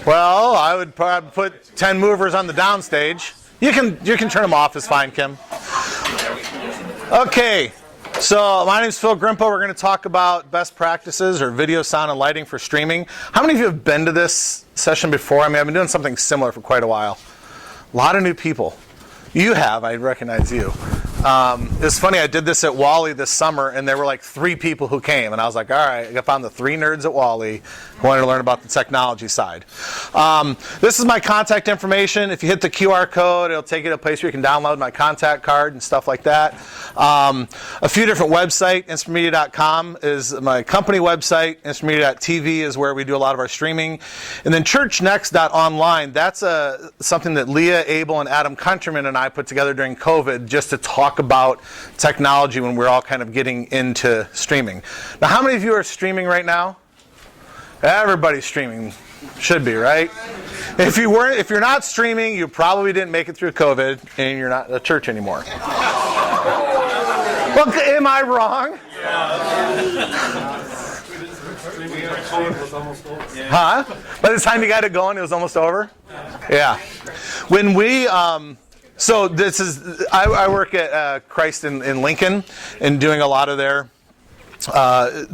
Well, I would probably put 10 movers on the downstage. You can turn them off. It's fine, Kim. Okay. So my name is Phil Grimpo. We're going to talk about best practices or video, sound, and lighting for streaming. How many of you have been to this session before? I mean, I've been doing something similar for quite a while. A lot of new people. You have. I recognize you. It's funny, I did this at Wally this summer, and there were like 3 people who came, and I was like, all right, I found the 3 nerds at Wally who wanted to learn about the technology side. This is my contact information. If you hit the QR code, it'll take you to a place where you can download my contact card and stuff like that. A few different websites. Instrumentmedia.com is my company website. Instrumentmedia.tv is where we do a lot of our streaming. And then churchnext.online, that's something that Leah, Abel, and Adam Countryman and I put together during COVID just to talk about technology when we're all kind of getting into streaming. Now, how many of you are streaming right now? Everybody's streaming. Should be, right? If you're not streaming, you probably didn't make it through COVID and you're not a church anymore. Well, am I wrong? Huh? By the time you got it going, it was almost over? Yeah. When we so this is, I work at Christ in Lincoln and doing a lot of their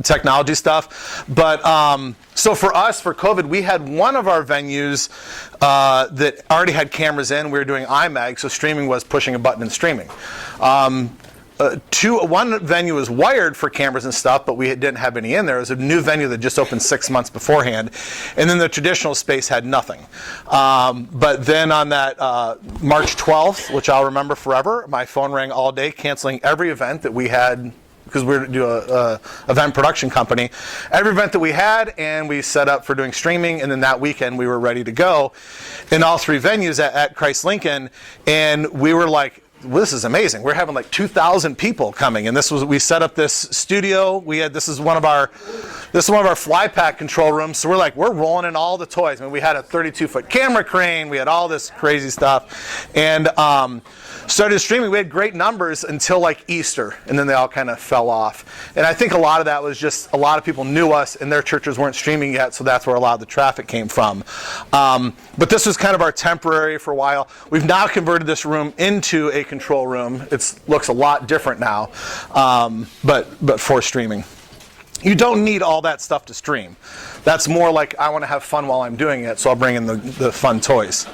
technology stuff. But so for us, for COVID, we had one of our venues that already had cameras in. We were doing IMAG, so streaming was pushing a button and streaming. One venue was wired for cameras and stuff, but we didn't have any in there. It was a new venue that just opened 6 months beforehand. And then the traditional space had nothing. But then on that March 12th, which I'll remember forever, my phone rang all day canceling every event that we had, because we do a event production company. Every event that we had, and we set up for doing streaming, and then that weekend we were ready to go in all 3 venues at Christ Lincoln, and we were like, well, this is amazing. We're having like 2,000 people coming, and we set up this studio. This is one of our fly pack control rooms. So we're rolling in all the toys. I mean, we had a 32-foot camera crane. We had all this crazy stuff, and started streaming. We had great numbers until like Easter, and then they all kind of fell off. And I think a lot of that was just a lot of people knew us, and their churches weren't streaming yet, so that's where a lot of the traffic came from. But this was kind of our temporary for a while. We've now converted this room into a control room. It looks a lot different now, but for streaming. You don't need all that stuff to stream. That's more like I want to have fun while I'm doing it, so I'll bring in the fun toys.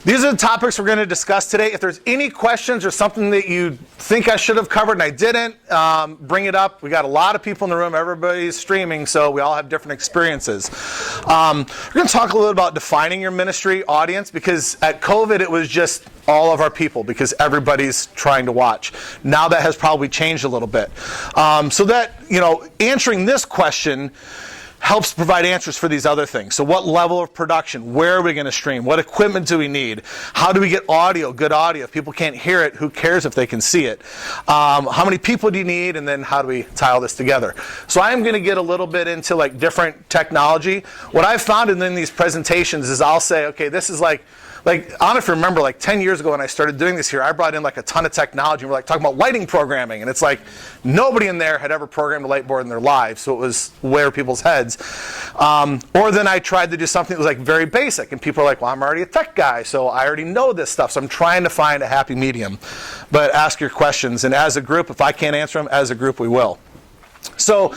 These are the topics we're going to discuss today. If there's any questions or something that you think I should have covered and I didn't, bring it up. We got a lot of people in the room. Everybody's streaming, so we all have different experiences. We're going to talk a little about defining your ministry audience, because at COVID it was just all of our people, because everybody's trying to watch. Now that has probably changed a little bit. So that, answering this question helps provide answers for these other things. So what level of production? Where are we going to stream? What equipment do we need? How do we get audio, good audio? If people can't hear it, who cares if they can see it? How many people do you need? And then how do we tie all this together? So I am going to get a little bit into like different technology. What I've found in these presentations is I'll say, okay, this is like I don't know if you remember, like 10 years ago when I started doing this here, I brought in like a ton of technology. And we're like talking about lighting programming. And it's like nobody in there had ever programmed a light board in their lives. So it was way over people's heads. Or then I tried to do something that was like very basic. And people are like, well, I'm already a tech guy, so I already know this stuff. So I'm trying to find a happy medium. But ask your questions. And as a group, if I can't answer them, as a group, we will. So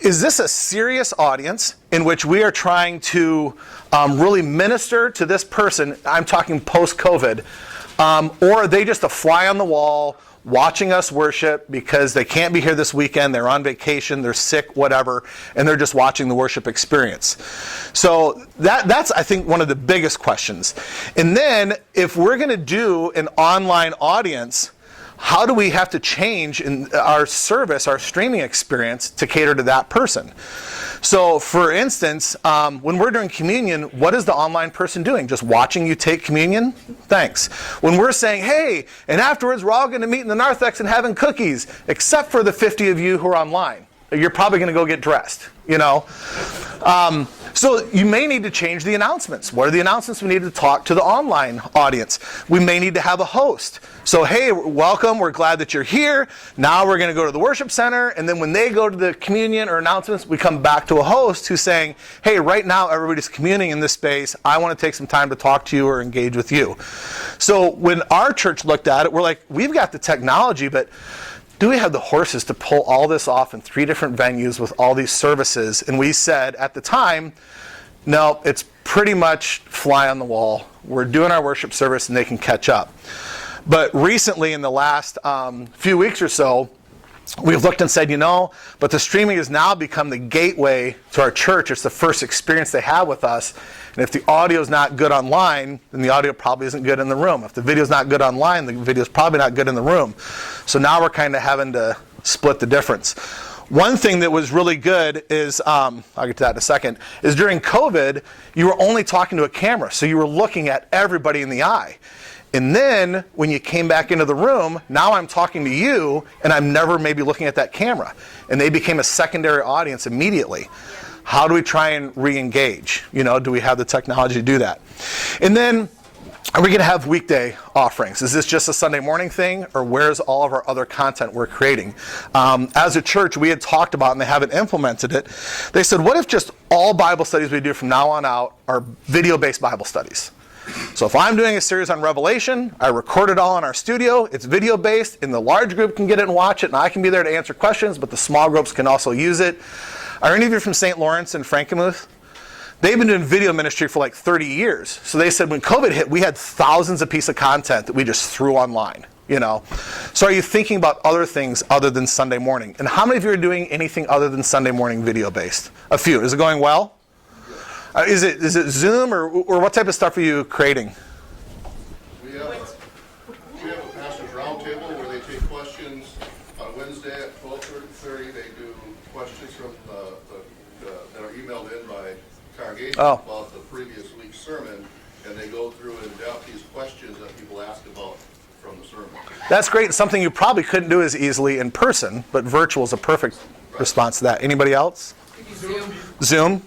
is this a serious audience in which we are trying to really minister to this person? I'm talking post-COVID. Or are they just a fly on the wall watching us worship because they can't be here this weekend, they're on vacation, they're sick, whatever, and they're just watching the worship experience? So that's, I think, one of the biggest questions. And then if we're going to do an online audience, how do we have to change in our service, our streaming experience, to cater to that person? So, for instance, when we're doing communion, what is the online person doing? Just watching you take communion? Thanks. When we're saying, hey, and afterwards we're all going to meet in the narthex and having cookies, except for the 50 of you who are online. You're probably going to go get dressed, So you may need to change the announcements. What are the announcements? We need to talk to the online audience. We may need to have a host. So, hey, welcome. We're glad that you're here. Now we're going to go to the worship center. And then when they go to the communion or announcements, we come back to a host who's saying, hey, right now everybody's communing in this space. I want to take some time to talk to you or engage with you. So when our church looked at it, we're like, we've got the technology, but do we have the horses to pull all this off in 3 different venues with all these services? And we said at the time, no, it's pretty much fly on the wall. We're doing our worship service and they can catch up. But recently, in the last few weeks or so, we've looked and said, but the streaming has now become the gateway to our church. It's the first experience they have with us. And if the audio is not good online, then the audio probably isn't good in the room. If the video is not good online, the video is probably not good in the room. So now we're kind of having to split the difference. One thing that was really good is, I'll get to that in a second, is during COVID, you were only talking to a camera. So you were looking at everybody in the eye. And then when you came back into the room, now I'm talking to you, and I'm never maybe looking at that camera. And they became a secondary audience immediately. How do we try and re-engage? Do we have the technology to do that? And then, are we going to have weekday offerings? Is this just a Sunday morning thing, or where's all of our other content we're creating? As a church, we had talked about, and they haven't implemented it, they said, what if just all Bible studies we do from now on out are video-based Bible studies? So if I'm doing a series on Revelation, I record it all in our studio, it's video-based, and the large group can get it and watch it, and I can be there to answer questions, but the small groups can also use it. Are any of you from St. Lawrence and Frankenmuth? They've been doing video ministry for like 30 years. So they said when COVID hit, we had thousands of pieces of content that we just threw online. So are you thinking about other things other than Sunday morning? And how many of you are doing anything other than Sunday morning video-based? A few. Is it going well? Is it Zoom or what type of stuff are you creating? We have a pastor's roundtable where they take questions on Wednesday at 12:30. They do questions from that are emailed in by congregation about the previous week's sermon, and they go through in depth these questions that people ask about from the sermon. That's great. Something you probably couldn't do as easily in person, but virtual is a perfect response to that. Anybody else? Zoom?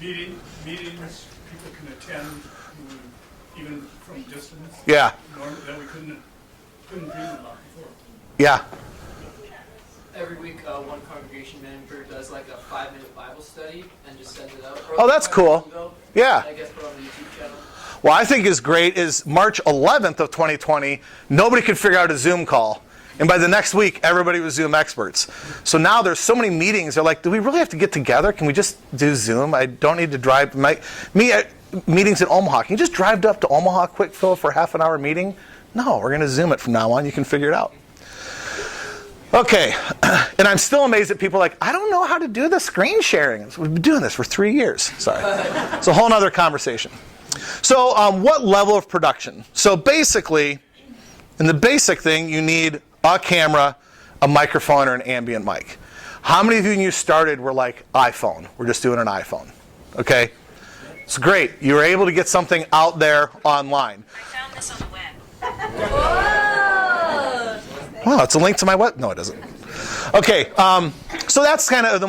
Meetings people can attend even from distance. Yeah. That we couldn't dream about before. Yeah. Every week, one congregation manager does like a 5-minute Bible study and just sends it out. Oh, that's cool. Yeah. I guess put on the YouTube channel. What I think is great is March 11th of 2020, nobody could figure out a Zoom call. And by the next week, everybody was Zoom experts. So now there's so many meetings. They're like, do we really have to get together? Can we just do Zoom? I don't need to drive. Meetings in Omaha. Can you just drive up to Omaha quick, Phil, for a half an hour meeting? No, we're going to Zoom it from now on. You can figure it out. Okay. And I'm still amazed that people are like, I don't know how to do the screen sharing. We've been doing this for 3 years. Sorry. It's a whole other conversation. So what level of production? So basically, in the basic thing, you need a camera, a microphone, or an ambient mic. How many of you when you started were like, iPhone? We're just doing an iPhone. Okay? It's great. You were able to get something out there online. I found this on the web. Oh, it's a link to my web. No, it isn't. Okay, so that's kind of the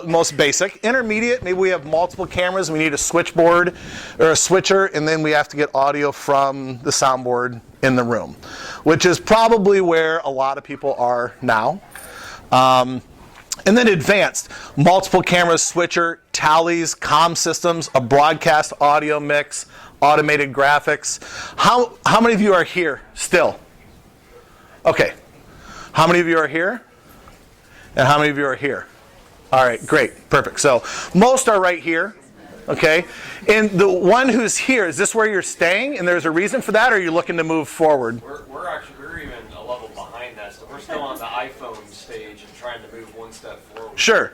most basic. Intermediate, maybe we have multiple cameras. We need a switchboard or a switcher, and then we have to get audio from the soundboard in the room, which is probably where a lot of people are now. And then advanced, multiple cameras, switcher, tallies, comm systems, a broadcast audio mix, automated graphics. How many of you are here still? Okay. How many of you are here? And how many of you are here? All right, great, perfect. So most are right here, okay? And the one who's here, is this where you're staying? And there's a reason for that, or are you looking to move forward? We're even a level behind that, so we're still on the iPhone stage and trying to move one step forward. Sure.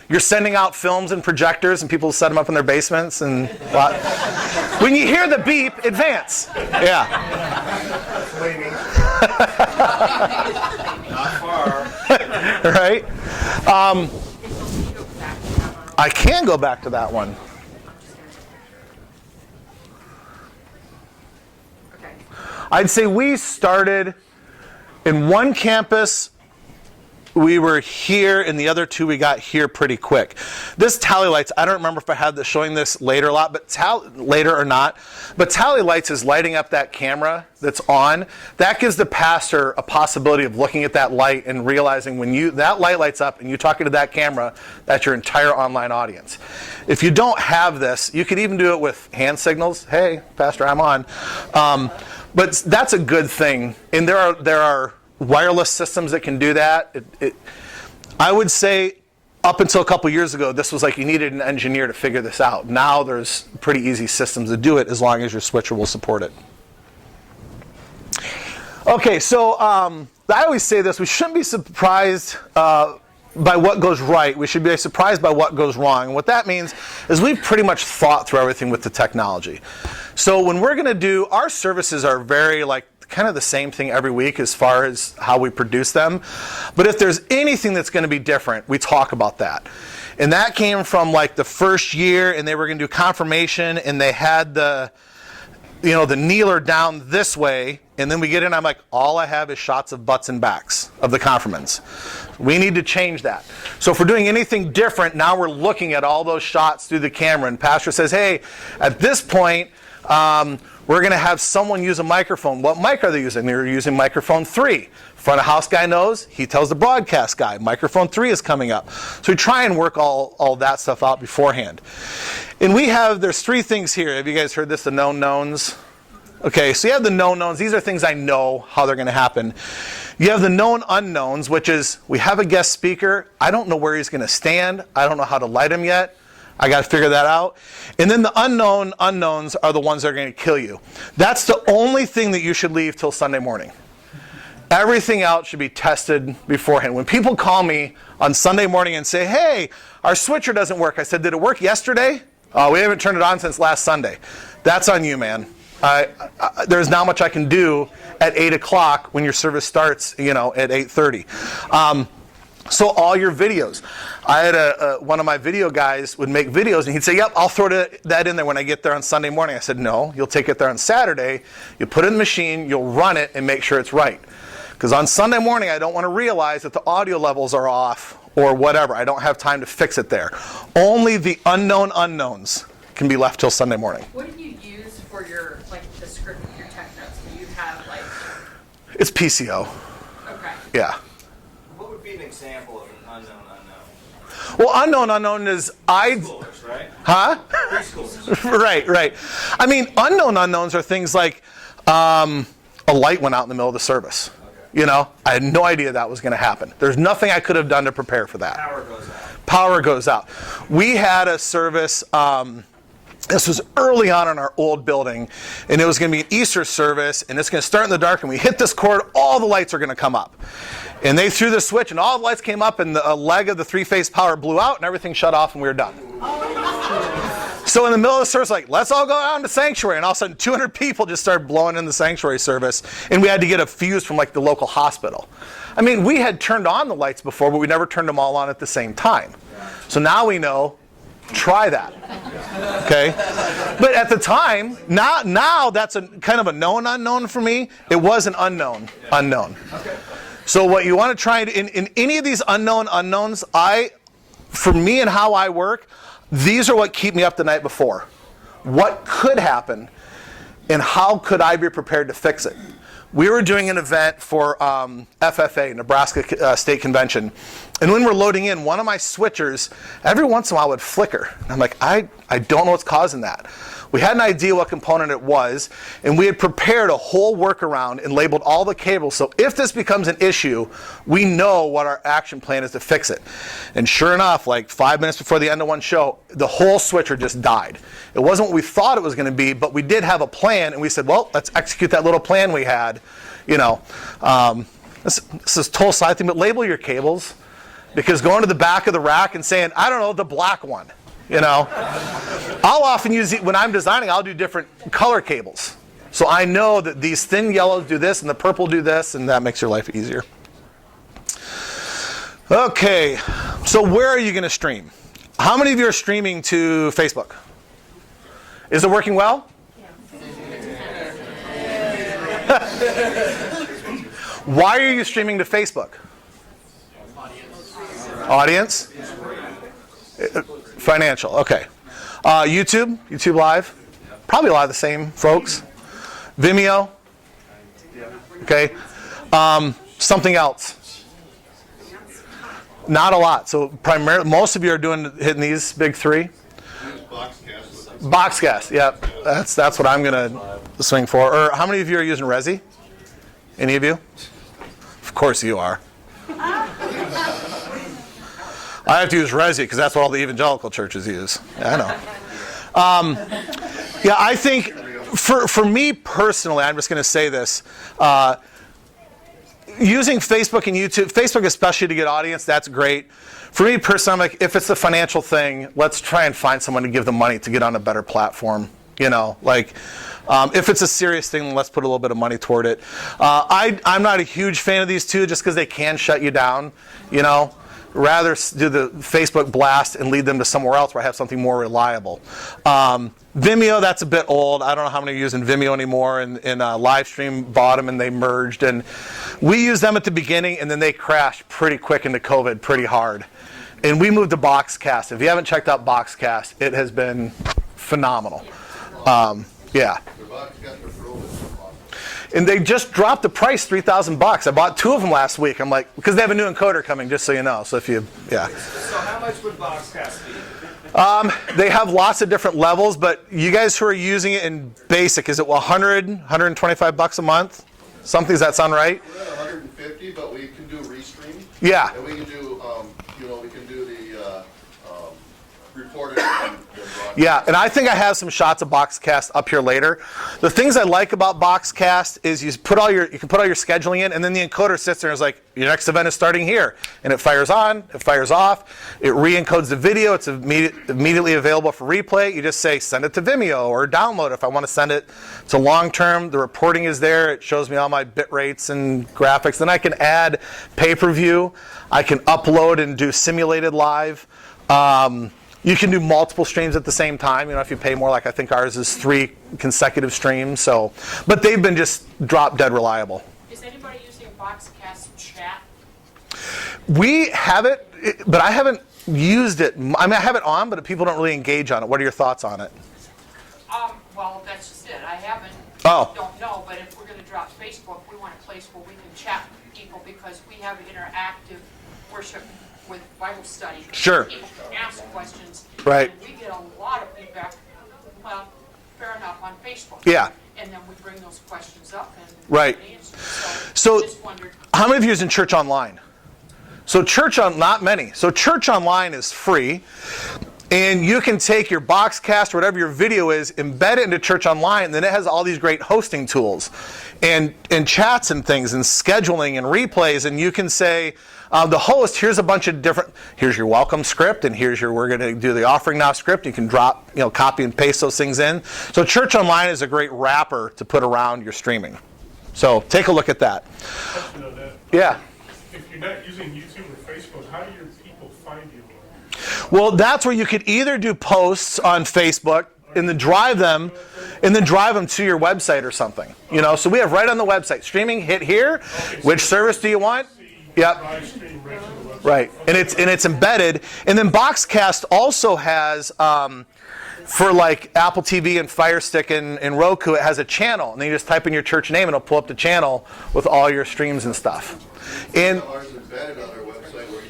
You're sending out films and projectors, and people set them up in their basements. And when you hear the beep, advance. Yeah. Not far. Right? I can go back to that one. I'd say we started in one campus we were here, and the other two we got here pretty quick. This tally lights, I don't remember if I had this showing this later a lot, but later or not. But tally lights is lighting up that camera that's on. That gives the pastor a possibility of looking at that light and realizing when that light lights up and you're talking to that camera, that's your entire online audience. If you don't have this, you could even do it with hand signals. Hey, pastor, I'm on. But that's a good thing. And there are wireless systems that can do that. I would say up until a couple years ago, this was like you needed an engineer to figure this out. Now there's pretty easy systems to do it as long as your switcher will support it. Okay, so I always say this, we shouldn't be surprised by what goes right. We should be surprised by what goes wrong. And what that means is we've pretty much thought through everything with the technology. So when we're going to do, our services are very like kind of the same thing every week as far as how we produce them. But if there's anything that's going to be different, we talk about that. And that came from like the first year, and they were going to do confirmation, and they had the kneeler down this way, and then we get in, I'm like, all I have is shots of butts and backs of the confirmants. We need to change that. So if we're doing anything different, now we're looking at all those shots through the camera, and pastor says, hey, at this point, we're going to have someone use a microphone. What mic are they using? They're using microphone 3. Front of house guy knows. He tells the broadcast guy, microphone 3 is coming up. So we try and work all that stuff out beforehand. And there's 3 things here. Have you guys heard this, the known knowns? Okay, so you have the known knowns. These are things I know how they're going to happen. You have the known unknowns, which is we have a guest speaker. I don't know where he's going to stand. I don't know how to light him yet. I got to figure that out. And then the unknown unknowns are the ones that are going to kill you. That's the only thing that you should leave till Sunday morning. Everything else should be tested beforehand. When people call me on Sunday morning and say, hey, our switcher doesn't work, I said, did it work yesterday? We haven't turned it on since last Sunday. That's on you, man. There's not much I can do at 8 o'clock when your service starts, at 8:30. So all your videos. I had one of my video guys would make videos, and he'd say, yep, I'll throw that in there when I get there on Sunday morning. I said, no, you'll take it there on Saturday, you'll put it in the machine, you'll run it, and make sure it's right. Because on Sunday morning, I don't want to realize that the audio levels are off or whatever. I don't have time to fix it there. Only the unknown unknowns can be left till Sunday morning. What do you use for your, the script of your tech notes? Do you have, It's PCO. Okay. Yeah. What would be an example of an unknown unknown? Well, unknown unknown is Preschoolers, right? Huh? Preschoolers. Right. I mean, unknown unknowns are things like a light went out in the middle of the service. Okay. I had no idea that was going to happen. There's nothing I could have done to prepare for that. Power goes out. We had a service, this was early on in our old building, and it was going to be an Easter service, and it's going to start in the dark, and we hit this cord, all the lights are going to come up. And they threw the switch, and all the lights came up, and a leg of the 3-phase power blew out, and everything shut off, and we were done. So in the middle of the service, let's all go down to sanctuary, and all of a sudden 200 people just started blowing in the sanctuary service, and we had to get a fuse from the local hospital. I mean, we had turned on the lights before, but we never turned them all on at the same time. So now we know, try that. Okay? But at the time, now that's a kind of a known unknown for me. It was an unknown unknown. So what you want to try in any of these unknown unknowns, for me and how I work, these are what keep me up the night before. What could happen, and how could I be prepared to fix it? We were doing an event for FFA, Nebraska State Convention, and when we're loading in, one of my switchers, every once in a while would flicker. And I'm like, I don't know what's causing that. We had an idea what component it was, and we had prepared a whole workaround and labeled all the cables, so if this becomes an issue, we know what our action plan is to fix it. And sure enough, 5 minutes before the end of one show, the whole switcher just died. It wasn't what we thought it was going to be, but we did have a plan, and we said, well, let's execute that little plan we had. This is a total side thing, but label your cables, because going to the back of the rack and saying, I don't know, the black one. I'll often use, when I'm designing, I'll do different color cables. So I know that these thin yellows do this and the purple do this, and that makes your life easier. Okay, so where are you going to stream? How many of you are streaming to Facebook? Is it working well? Why are you streaming to Facebook? Audience? Financial, okay. YouTube Live? Probably a lot of the same folks. Vimeo? Okay. Something else? Not a lot. So primarily, most of you are hitting these big three. Boxcast, yep. That's what I'm gonna swing for. Or how many of you are using Resi? Any of you? Of course you are. I have to use Resi because that's what all the evangelical churches use. Yeah, I know. Yeah, I think for me personally, I'm just going to say this. Using Facebook and YouTube, Facebook especially to get audience, that's great. For me personally, I'm like, if it's a financial thing, let's try and find someone to give them money to get on a better platform. You know, like if it's a serious thing, let's put a little bit of money toward it. I'm not a huge fan of these two just because they can shut you down, you know. Rather do the Facebook blast and lead them to somewhere else where I have something more reliable. Vimeo, that's a bit old. I don't know how many are using Vimeo anymore. And Livestream bought them and they merged. And we used them at the beginning and then they crashed pretty quick into COVID pretty hard. And we moved to Boxcast. If you haven't checked out Boxcast, it has been phenomenal. Yeah. And they just dropped the price $3,000. I bought 2 of them last week. I'm like, because they have a new encoder coming, just so you know. So if you, yeah. So how much would Boxcast be? They have lots of different levels, but you guys who are using it in basic, is it 100, 125 bucks a month? Something, does that sound right? We're at 150, but we can do restream. Yeah. And we can do, we can do the reported. And yeah, and I think I have some shots of Boxcast up here later. The things I like about Boxcast is you can put all your scheduling in, and then the encoder sits there and is like, your next event is starting here, and it fires on, it fires off, it re-encodes the video, it's immediately available for replay. You just say send it to Vimeo or download it if I want to send it to long term. The reporting is there. It shows me all my bit rates and graphics. Then I can add pay-per-view. I can upload and do simulated live. You can do multiple streams at the same time. You know, if you pay more, like I think ours is 3 consecutive streams. So, but they've been just drop dead reliable. Is anybody using Boxcast chat? We have it, but I haven't used it. I mean, I have it on, but people don't really engage on it. What are your thoughts on it? Well, that's just it. I haven't. Oh. Don't know, but if we're going to drop Facebook, we want a place where we can chat with people because we have interactive worship with Bible study. Sure. People can ask questions. Right. And we get a lot of feedback, well, fair enough, on Facebook. Yeah. And then we bring those questions up and Right. answer. So, just wondered. how many of you are using Church Online? So not many. So Church Online is free. And you can take your Boxcast or whatever your video is, embed it into Church Online, and then it has all these great hosting tools and chats and things and scheduling and replays. And you can say, the host, here's a bunch of different, here's your welcome script, and here's your, we're going to do the offering now script. You can drop, copy and paste those things in. So Church Online is a great wrapper to put around your streaming. So take a look at that. Question on that. Yeah. If you're not using YouTube or Facebook, how do your people find you? Well, that's where you could either do posts on Facebook and then drive them to your website or something. So we have right on the website, streaming, hit here. Which service do you want? Yep. Right. And it's embedded. And then Boxcast also has for like Apple TV and Fire Stick and Roku, it has a channel. And then you just type in your church name and it'll pull up the channel with all your streams and stuff. And ours is embedded on our website where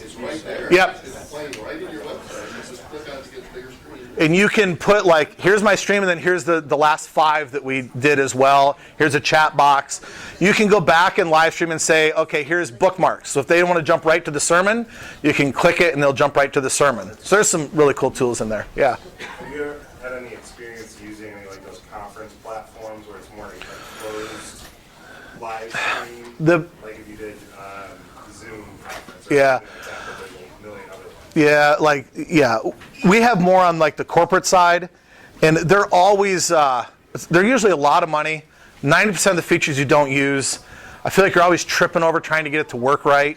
it's right there. Yep. It's playing right in your website. You just click on it to get the bigger screen. And you can put like, here's my stream, and then here's the last 5 that we did as well. Here's a chat box. You can go back and live stream and say, okay, here's bookmarks. So if they want to jump right to the sermon, you can click it and they'll jump right to the sermon. So there's some really cool tools in there. Yeah. Have you ever had any experience using any like those conference platforms where it's more like closed live stream? Like if you did Zoom conference. Yeah. Yeah, we have more on like the corporate side, and they're always, they're usually a lot of money. 90% of the features you don't use. I feel like you're always tripping over trying to get it to work right.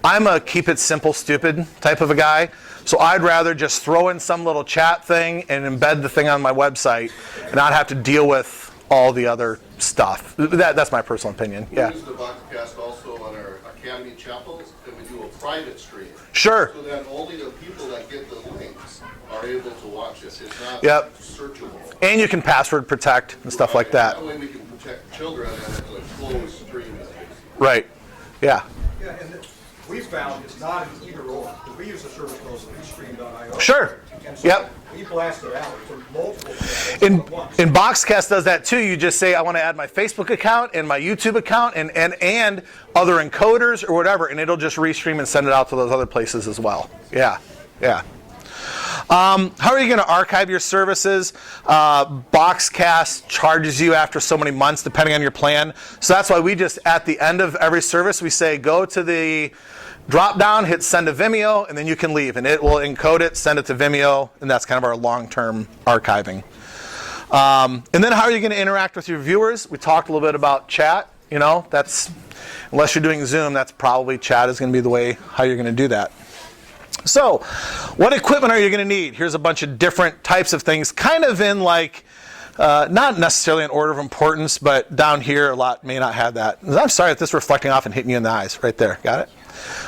I'm a keep it simple, stupid type of a guy, so I'd rather just throw in some little chat thing and embed the thing on my website and not have to deal with all the other stuff. That's my personal opinion. Yeah. We use the Boxcast also on our Academy chapels, and we do a private stream. Sure. So that only the people that get the links are able to watch it. It's not Yep. searchable. And you can password protect and stuff like that. That way we can protect children and it's a closed stream. Right. Yeah. Yeah, and we found it's not an either or, because we use a service called restream.io. Sure. And so Yep. we blast it out to multiple channels at once. In Boxcast does that too. You just say, I want to add my Facebook account and my YouTube account and other encoders or whatever, and it'll just restream and send it out to those other places as well. Yeah. Yeah. How are you going to archive your services? Boxcast charges you after so many months, depending on your plan. So that's why we just, at the end of every service, we say, go to the drop down, hit send to Vimeo, and then you can leave. And it will encode it, send it to Vimeo, and that's kind of our long-term archiving. And then how are you going to interact with your viewers? We talked a little bit about chat. You know, that's, unless you're doing Zoom, that's probably chat is going to be the way how you're going to do that. So, what equipment are you going to need? Here's a bunch of different types of things, kind of in like, not necessarily in order of importance, but down here a lot may not have that. I'm sorry if this is reflecting off and hitting you in the eyes. Right there, got it?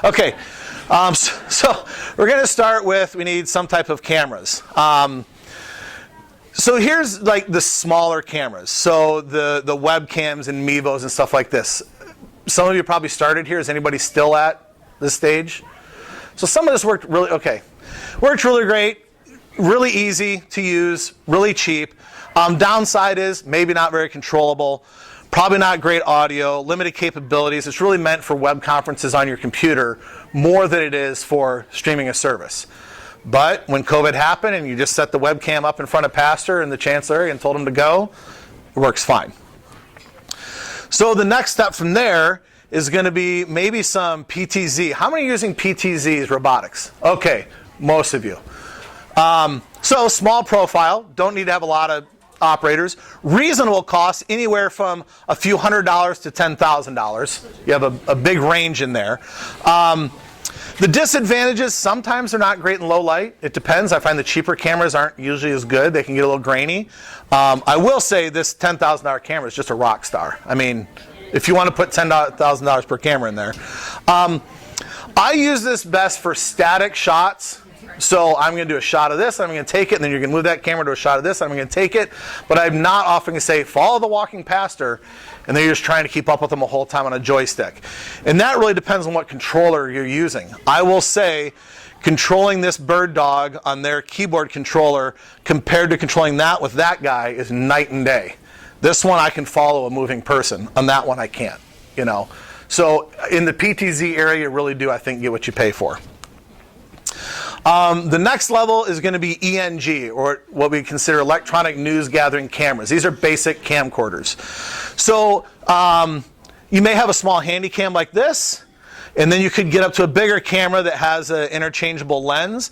Okay, so we're going to start with, we need some type of cameras. So here's like the smaller cameras, so the webcams and Mevos and stuff like this. Some of you probably started here. Is anybody still at this stage? So some of this worked really, okay. Worked really great, really easy to use, really cheap. Downside is maybe not very controllable, probably not great audio, limited capabilities. It's really meant for web conferences on your computer more than it is for streaming a service. But when COVID happened and you just set the webcam up in front of Pastor and the Chancellor and told him to go, it works fine. So the next step from there is going to be maybe some PTZ. How many are using PTZs robotics? Okay, most of you. So small profile, don't need to have a lot of operators. Reasonable cost, anywhere from a few $100s to $10,000. You have a big range in there. The disadvantages, sometimes they're not great in low light. It depends. I find the cheaper cameras aren't usually as good. They can get a little grainy. I will say this $10,000 camera is just a rock star. I mean, if you want to put $10,000 per camera in there. I use this best for static shots. So I'm going to do a shot of this, I'm going to take it, and then you're going to move that camera to a shot of this, I'm going to take it. But I'm not often going to say, follow the walking pastor, and then you're just trying to keep up with them the whole time on a joystick. And that really depends on what controller you're using. I will say, controlling this bird dog on their keyboard controller compared to controlling that with that guy is night and day. This one I can follow a moving person. On that one I can't, you know. So in the PTZ area, you really do, I think, get what you pay for. The next level is going to be ENG, or what we consider electronic news gathering cameras. These are basic camcorders. So you may have a small handy cam like this, and then you could get up to a bigger camera that has an interchangeable lens.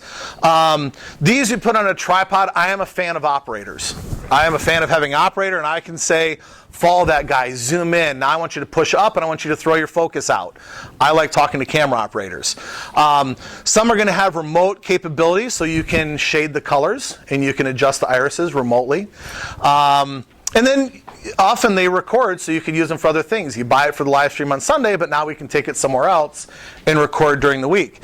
These you put on a tripod. I am a fan of operators. I am a fan of having an operator, and I can say, follow that guy, zoom in. Now I want you to push up, and I want you to throw your focus out. I like talking to camera operators. Some are going to have remote capabilities, so you can shade the colors, and you can adjust the irises remotely. And then often they record, so you can use them for other things. You buy it for the live stream on Sunday, but now we can take it somewhere else and record during the week.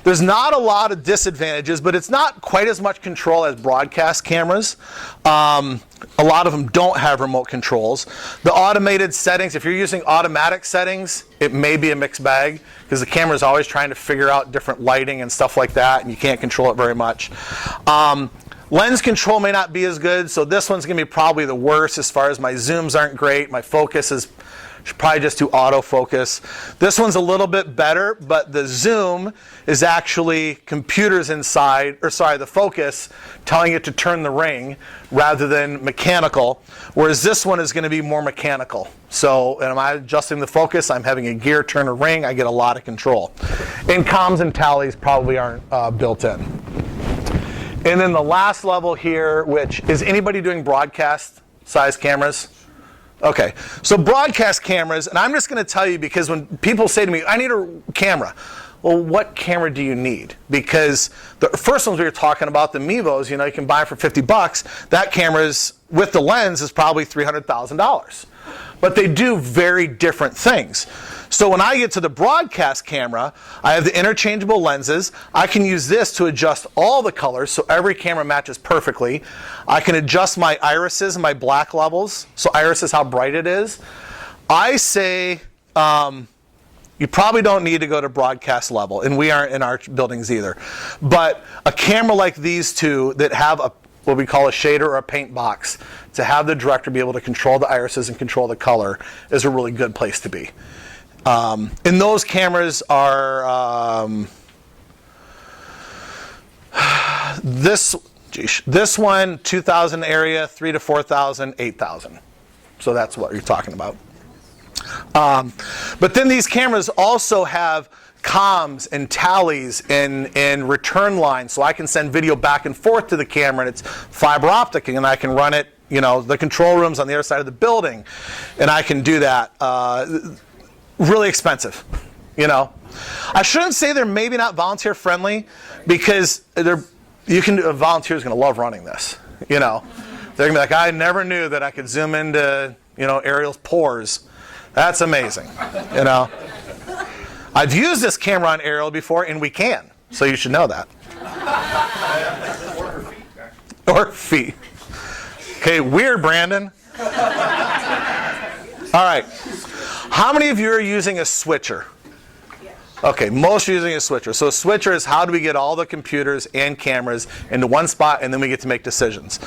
There's not a lot of disadvantages, but it's not quite as much control as broadcast cameras. A lot of them don't have remote controls. The automated settings, if you're using automatic settings, it may be a mixed bag because the camera is always trying to figure out different lighting and stuff like that, and you can't control it very much. Lens control may not be as good, so this one's going to be probably the worst as far as my zooms aren't great. My focus is should probably just do autofocus. This one's a little bit better, but the zoom is actually computers inside, or sorry, the focus telling it to turn the ring rather than mechanical, whereas this one is going to be more mechanical. So am I adjusting the focus? I'm having a gear turn a ring. I get a lot of control. And comms and tallies probably aren't built in. And then the last level here, which is anybody doing broadcast size cameras? Okay, so broadcast cameras, and I'm just going to tell you because when people say to me, I need a camera. Well, what camera do you need? Because the first ones we were talking about, the Mevos, you can buy for $50. That camera is, with the lens, is probably $300,000. But they do very different things. So when I get to the broadcast camera, I have the interchangeable lenses. I can use this to adjust all the colors so every camera matches perfectly. I can adjust my irises and my black levels. So iris is how bright it is. I say you probably don't need to go to broadcast level, and we aren't in our buildings either. But a camera like these two that have what we call a shader or a paint box, to have the director be able to control the irises and control the color is a really good place to be. And those cameras are this one 2,000 area, 3 to 4,000, 8,000. So that's what you're talking about. But then these cameras also have comms and tallies and return lines, so I can send video back and forth to the camera, and it's fiber optic, and I can run it, the control room's on the other side of the building, and I can do that. Really expensive, I shouldn't say they're maybe not volunteer friendly, because a volunteer is going to love running this, They're going to be like, I never knew that I could zoom into, Ariel's pores. That's amazing, I've used this camera on Ariel before, and we can, so you should know that. Or feet. Okay, weird, Brandon. All right. How many of you are using a switcher? Okay, most are using a switcher. So a switcher is how do we get all the computers and cameras into one spot, and then we get to make decisions.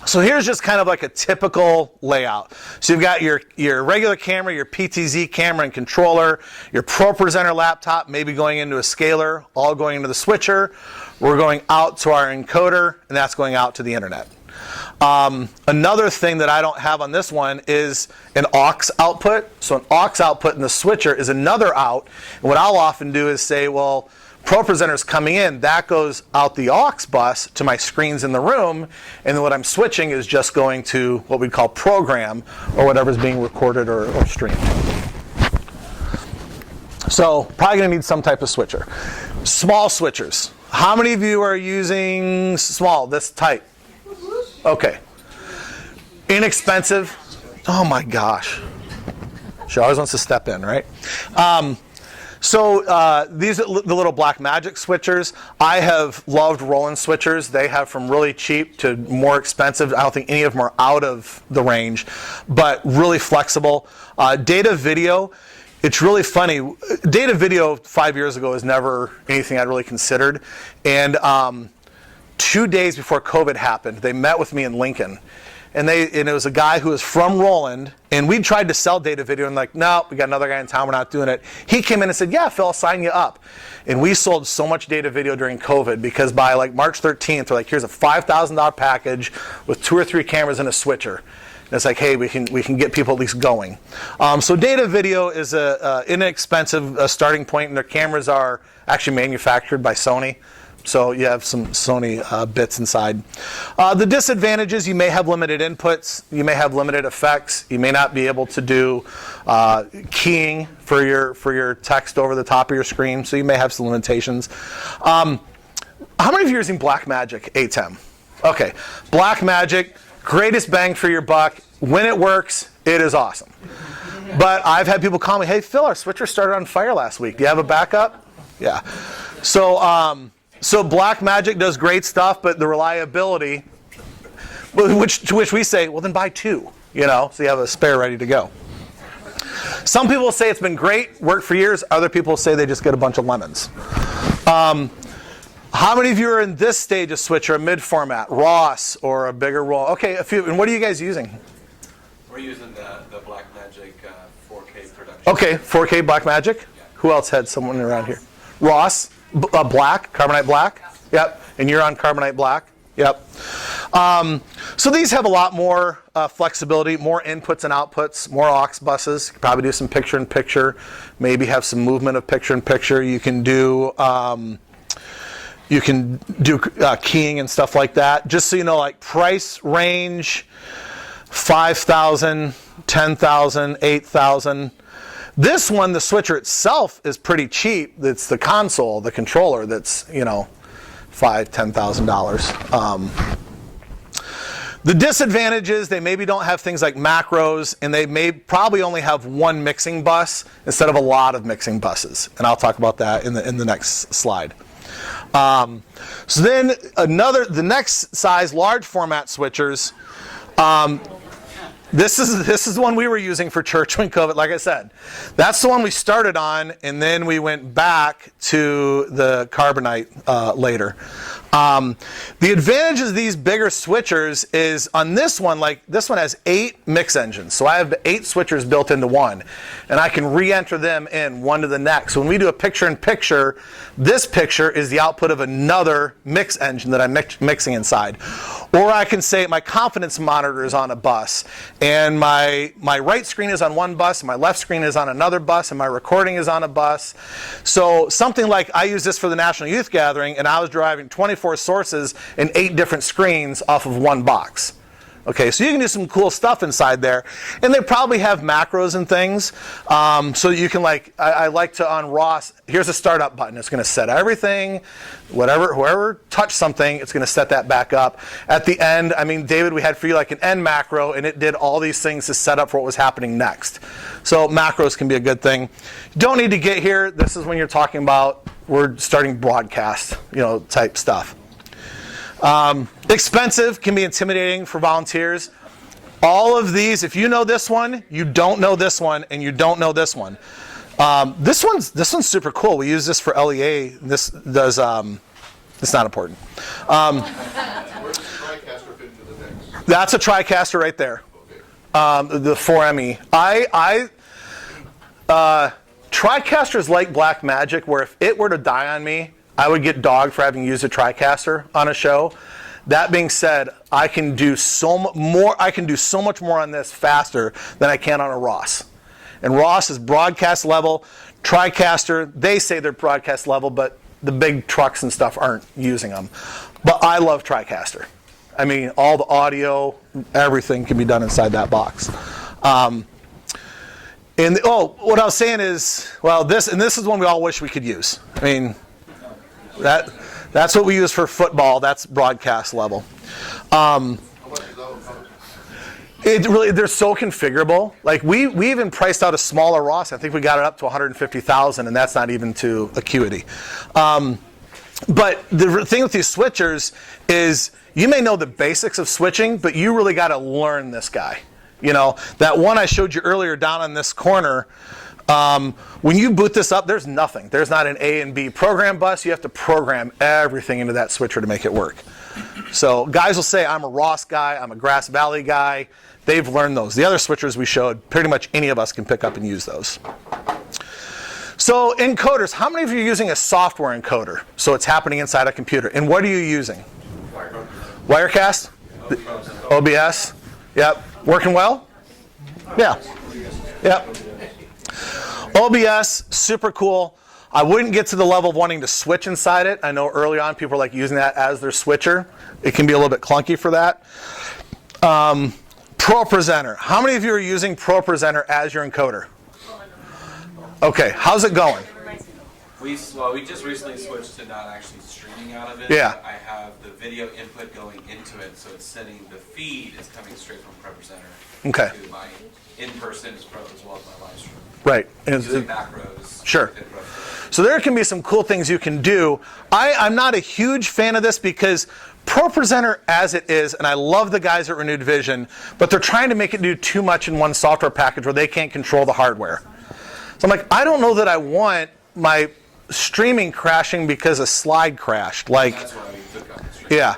So here's just kind of like a typical layout. So you've got your regular camera, your PTZ camera and controller, your ProPresenter laptop, maybe going into a scaler, all going into the switcher. We're going out to our encoder, and that's going out to the internet. Another thing that I don't have on this one is an aux output. So an aux output in the switcher is another out. And what I'll often do is say, well, ProPresenter's coming in, that goes out the aux bus to my screens in the room, and then what I'm switching is just going to what we call program, or whatever's being recorded or streamed. So probably going to need some type of switcher. Small switchers. How many of you are using small, this type? Okay. Inexpensive. Oh my gosh. She always wants to step in, right? So these are the little Blackmagic switchers. I have loved Roland switchers. They have from really cheap to more expensive. I don't think any of them are out of the range, but really flexible. Data video, it's really funny. Data video 5 years ago was never anything I'd really considered. And 2 days before COVID happened, they met with me in Lincoln. And it was a guy who was from Roland, and we tried to sell data video, and no, we got another guy in town, we're not doing it. He came in and said, yeah, Phil, I'll sign you up. And we sold so much data video during COVID, because by March 13th, we're like, here's a $5,000 package with 2 or 3 cameras and a switcher. And it's like, hey, we can get people at least going. So data video is an inexpensive starting point, and their cameras are actually manufactured by Sony. So you have some Sony bits inside. The disadvantages, you may have limited inputs, you may have limited effects, you may not be able to do keying for your text over the top of your screen, so you may have some limitations. How many of you are using Blackmagic ATEM? Okay, Blackmagic, greatest bang for your buck. When it works, it is awesome. But I've had people call me, hey Phil, our switcher started on fire last week. Do you have a backup? Yeah. So Blackmagic does great stuff, but the reliability, to which we say, well then buy 2, so you have a spare ready to go. Some people say it's been great, worked for years. Other people say they just get a bunch of lemons. How many of you are in this stage of switcher, a mid-format, Ross, or a bigger roll? Okay, a few. And what are you guys using? We're using the Blackmagic 4K production. Okay, 4K Blackmagic. Yeah. Who else had someone around here? Ross. Black, Carbonite Black. Yep. And you're on Carbonite Black. Yep. So these have a lot more flexibility, more inputs and outputs, more aux buses. You can probably do some picture-in-picture, maybe have some movement of picture-in-picture. You can do keying and stuff like that. Just so you know, price range, $5,000, $10,000, $8,000. This one, the switcher itself, is pretty cheap. It's the console, the controller, that's $5,000, $10,000. The disadvantages, they maybe don't have things like macros, and they may probably only have one mixing bus instead of a lot of mixing buses. And I'll talk about that in the next slide. So then the next size, large format switchers. This is the one we were using for church when COVID, like I said. That's the one we started on, and then we went back to the carbonite later. The advantage of these bigger switchers is on this one, like this one has 8 mix engines. So I have 8 switchers built into one, and I can re-enter them in one to the next. So when we do a picture-in-picture, this picture is the output of another mix engine that I'm mixing inside. Or I can say my confidence monitor is on a bus, and my right screen is on one bus, and my left screen is on another bus, and my recording is on a bus. So something like, I use this for the National Youth Gathering, and I was driving 24 sources and 8 different screens off of one box. Okay, so you can do some cool stuff inside there. And they probably have macros and things. So you can I like to on ROS, here's a startup button. It's going to set everything, whoever touched something, it's going to set that back up. At the end, I mean, David, we had for you like an end macro, and it did all these things to set up for what was happening next. So macros can be a good thing. You don't need to get here. This is when you're talking about, we're starting broadcast, type stuff. Expensive, can be intimidating for volunteers. All of these, if you know this one, you don't know this one, and you don't know this one. This one's super cool. We use this for LEA. This does. It's not important. Where's the TriCaster fit into the mix? That's a TriCaster right there. The 4ME. TriCaster is like Black Magic, where if it were to die on me, I would get dogged for having used a TriCaster on a show. That being said, I can do so much more on this faster than I can on a Ross. And Ross is broadcast level. TriCaster, they say they're broadcast level, but the big trucks and stuff aren't using them. But I love TriCaster. I mean, all the audio, everything can be done inside that box. What I was saying is, this is one we all wish we could use. I mean, that's what we use for football. That's broadcast level. How much does that one cost? They're so configurable. Like we even priced out a smaller Ross. I think we got it up to 150,000, and that's not even to Acuity. But the thing with these switchers is you may know the basics of switching, but you really got to learn this guy. That one I showed you earlier down on this corner. When you boot this up, there's nothing. There's not an A and B program bus. You have to program everything into that switcher to make it work. So guys will say, I'm a Ross guy, I'm a Grass Valley guy. They've learned those. The other switchers we showed, pretty much any of us can pick up and use those. So encoders, how many of you are using a software encoder? So it's happening inside a computer. And what are you using? Wirecast? OBS? Yep. Working well? Yeah. Yep. OBS, super cool. I wouldn't get to the level of wanting to switch inside it. I know early on people are like using that as their switcher. It can be a little bit clunky for that. ProPresenter. How many of you are using ProPresenter as your encoder? Okay, how's it going? We just recently switched to not actually streaming out of it. Yeah. I have the video input going into it, so it's sending the feed is coming straight from ProPresenter Okay. to my in-person as well as my live stream. Right. Using macros. Sure. within ProPresenter. So there can be some cool things you can do. I'm not a huge fan of this because ProPresenter as it is, and I love the guys at Renewed Vision, but they're trying to make it do too much in one software package where they can't control the hardware. So I'm like, I don't know that I want my streaming crashing because a slide crashed. Like, That's why we took out the stream. yeah.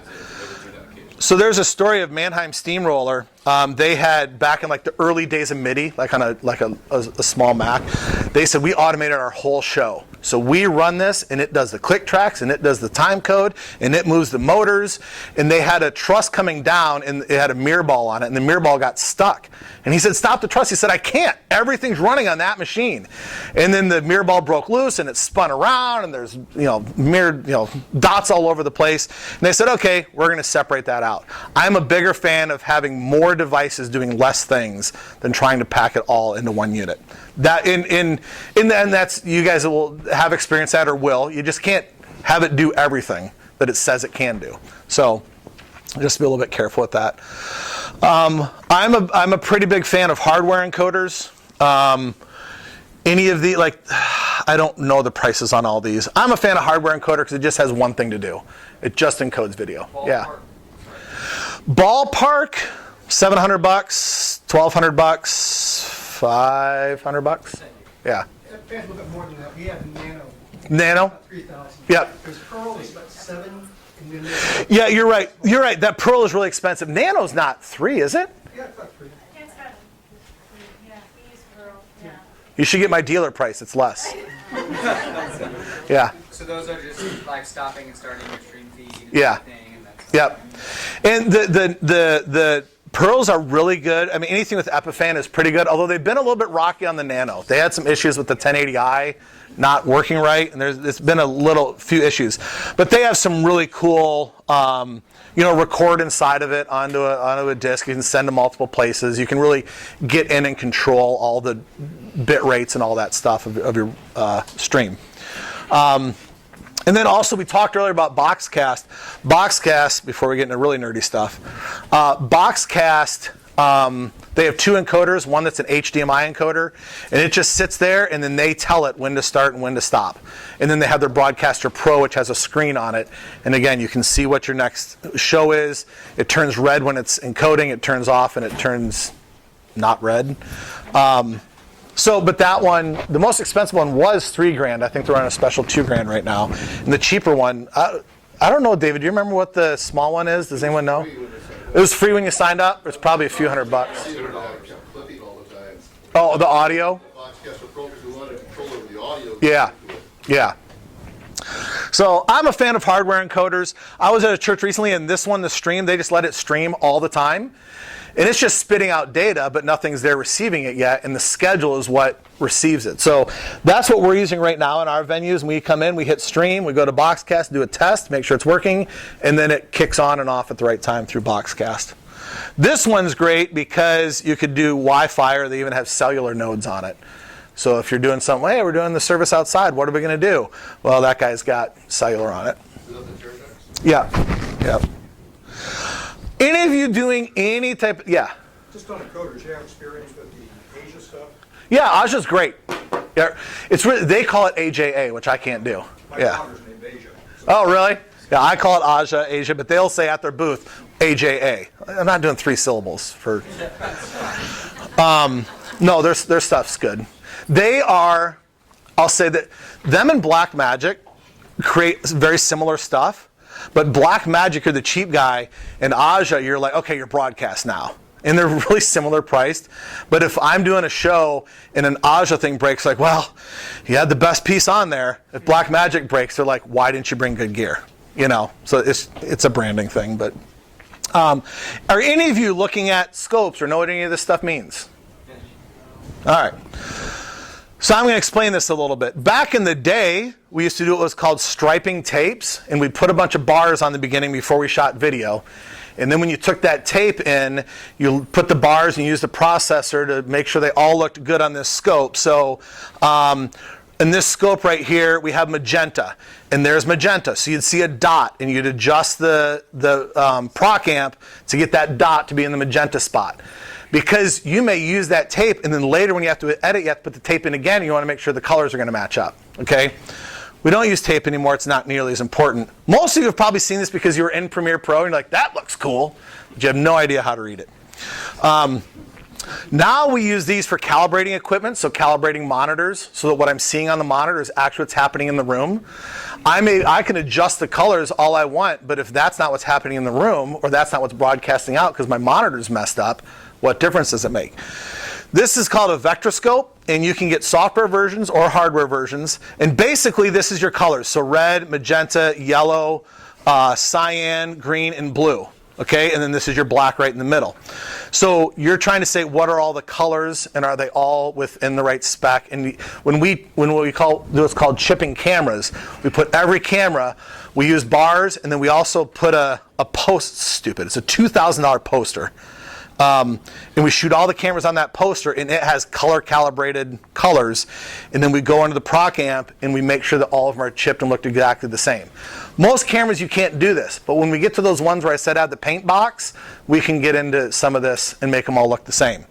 So there's a story of Mannheim Steamroller. They had back in like the early days of MIDI, like on a small Mac. They said we automated our whole show. So we run this, and it does the click tracks, and it does the time code, and it moves the motors. And they had a truss coming down, and it had a mirror ball on it, and the mirror ball got stuck. And he said, "Stop the truss." He said, "I can't. Everything's running on that machine." And then the mirror ball broke loose, and it spun around, and there's mirrored dots all over the place. And they said, "Okay, we're going to separate that out." I'm a bigger fan of having more devices doing less things than trying to pack it all into one unit. That in the end, that's, you guys will have experience that or will. You just can't have it do everything that it says it can do. So Just be a little bit careful with that. I'm a pretty big fan of hardware encoders. Any of the, like, I don't know the prices on all these. I'm a fan of hardware encoder because it just has one thing to do. It just encodes video. Yeah. Ballpark, $700, $1,200, $500. Yeah. It pays a little bit more than that. We have Nano. Nano? About 3,000. Yep. Because Pearl is about 7. And then Yeah, you're right. You're right. That Pearl is really expensive. Nano's not 3, is it? yeah, it's about 3. It's about, yeah, we use Pearl, yeah. You should get my dealer price. It's less. Yeah. So those are just like stopping and starting your stream feed and Yeah. everything, and that's Yep. And the Pearls are really good. I mean, anything with Epiphan is pretty good, although they've been a little bit rocky on the Nano. They had some issues with the 1080i not working right, and there's been a few issues. But they have some really cool, record inside of it onto a disk. You can send to multiple places. You can really get in and control all the bit rates and all that stuff of your stream. And then also we talked earlier about Boxcast. Boxcast, before we get into really nerdy stuff, Boxcast, they have 2 encoders, one that's an HDMI encoder, and it just sits there, and then they tell it when to start and when to stop. And then they have their Broadcaster Pro, which has a screen on it. And again, you can see what your next show is. It turns red when it's encoding, it turns off, and it turns not red. But that one, the most expensive one was $3,000. I think they're on a special $2,000 right now. And the cheaper one, I don't know, David. Do you remember what the small one is? Does anyone know? It was free when you signed up. It's probably a few $100. Clipping all the time. Oh, the audio. Boxcaster Pro, because we want to control over the audio. Yeah, yeah. So I'm a fan of hardware encoders. I was at a church recently, and this one, the stream, they just let it stream all the time. And it's just spitting out data, but nothing's there receiving it yet, and the schedule is what receives it. So that's what we're using right now in our venues. When we come in, we hit stream, we go to Boxcast, do a test, make sure it's working, and then it kicks on and off at the right time through Boxcast. This one's great because you could do Wi-Fi, or they even have cellular nodes on it. So if you're doing something, hey, we're doing the service outside, what are we going to do? Well, that guy's got cellular on it. Is that the Terradex? Yeah, yeah. Any of you doing any type of, yeah? Just on encoders, you have experience with the Asia stuff? Yeah, Aja's great. Yeah, it's really, they call it AJA, which I can't do. My Yeah. daughter's named Asia. Oh, really? Yeah, I call it Aja, but they'll say at their booth, AJA. I'm not doing 3 syllables for. No, their stuff's good. They are, I'll say that them and Blackmagic create very similar stuff. But Blackmagic, you're the cheap guy, and Aja, you're like, okay, you're broadcast now. And they're really similar priced. But if I'm doing a show and an Aja thing breaks, like, well, you had the best piece on there. If Blackmagic breaks, they're like, why didn't you bring good gear? So it's a branding thing. But are any of you looking at scopes or know what any of this stuff means? All right. So I'm going to explain this a little bit. Back in the day, we used to do what was called striping tapes, and we'd put a bunch of bars on the beginning before we shot video. And then when you took that tape in, you put the bars and use the processor to make sure they all looked good on this scope. So in this scope right here, we have magenta, and there's magenta. So you'd see a dot, and you'd adjust the proc amp to get that dot to be in the magenta spot. Because you may use that tape, and then later when you have to edit, you have to put the tape in again, and you want to make sure the colors are going to match up. Okay? We don't use tape anymore. It's not nearly as important. Most of you have probably seen this because you were in Premiere Pro, and you're like, that looks cool, but you have no idea how to read it. Now we use these for calibrating equipment, so calibrating monitors, so that what I'm seeing on the monitor is actually what's happening in the room. I can adjust the colors all I want, but if that's not what's happening in the room, or that's not what's broadcasting out because my monitor's messed up, what difference does it make? This is called a vectorscope, and you can get software versions or hardware versions. And basically, this is your colors. So red, magenta, yellow, cyan, green, and blue. Okay, and then this is your black right in the middle. So you're trying to say what are all the colors, and are they all within the right spec? And when we do what's called chipping cameras, we put every camera, we use bars, and then we also put a post. Stupid. It's a $2,000 poster. And we shoot all the cameras on that poster, and it has color calibrated colors. And then we go into the proc amp and we make sure that all of them are chipped and look exactly the same. Most cameras you can't do this, but when we get to those ones where I said I had the paint box, we can get into some of this and make them all look the same.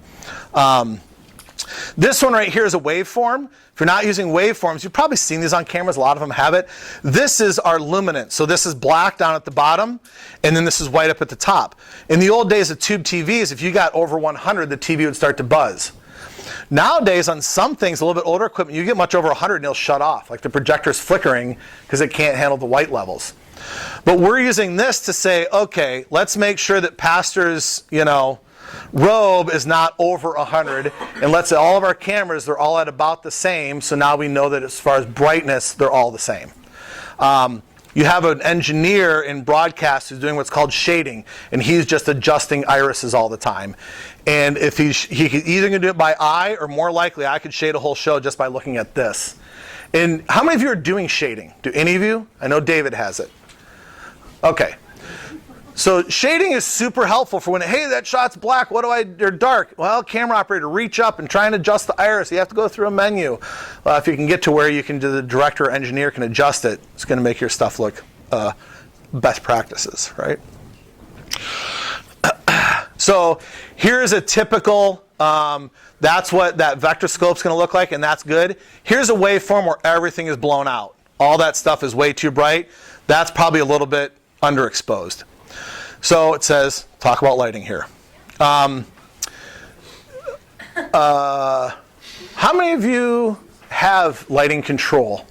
This one right here is a waveform. If you're not using waveforms, you've probably seen these on cameras. A lot of them have it. This is our luminance. So this is black down at the bottom, and then this is white up at the top. In the old days of tube TVs, if you got over 100, the TV would start to buzz. Nowadays, on some things, a little bit older equipment, you get much over 100 and it'll shut off. Like the projector's flickering because it can't handle the white levels. But we're using this to say, okay, let's make sure that pastor's, robe is not over 100, and let's say all of our cameras, they're all at about the same, so now we know that as far as brightness, they're all the same. You have an engineer in broadcast who's doing what's called shading, and he's just adjusting irises all the time. And if he could either do it by eye, or more likely, I could shade a whole show just by looking at this. And how many of you are doing shading? Do any of you? I know David has it. Okay. So shading is super helpful for when, hey, that shot's black, or dark. Well, camera operator, reach up and try and adjust the iris. You have to go through a menu. If you can get to where you can do, the director or engineer can adjust it, it's going to make your stuff look best practices, right? So here's a typical, that's what that vector scope's going to look like, and that's good. Here's a waveform where everything is blown out. All that stuff is way too bright. That's probably a little bit underexposed. So it says, talk about lighting here. How many of you have lighting control?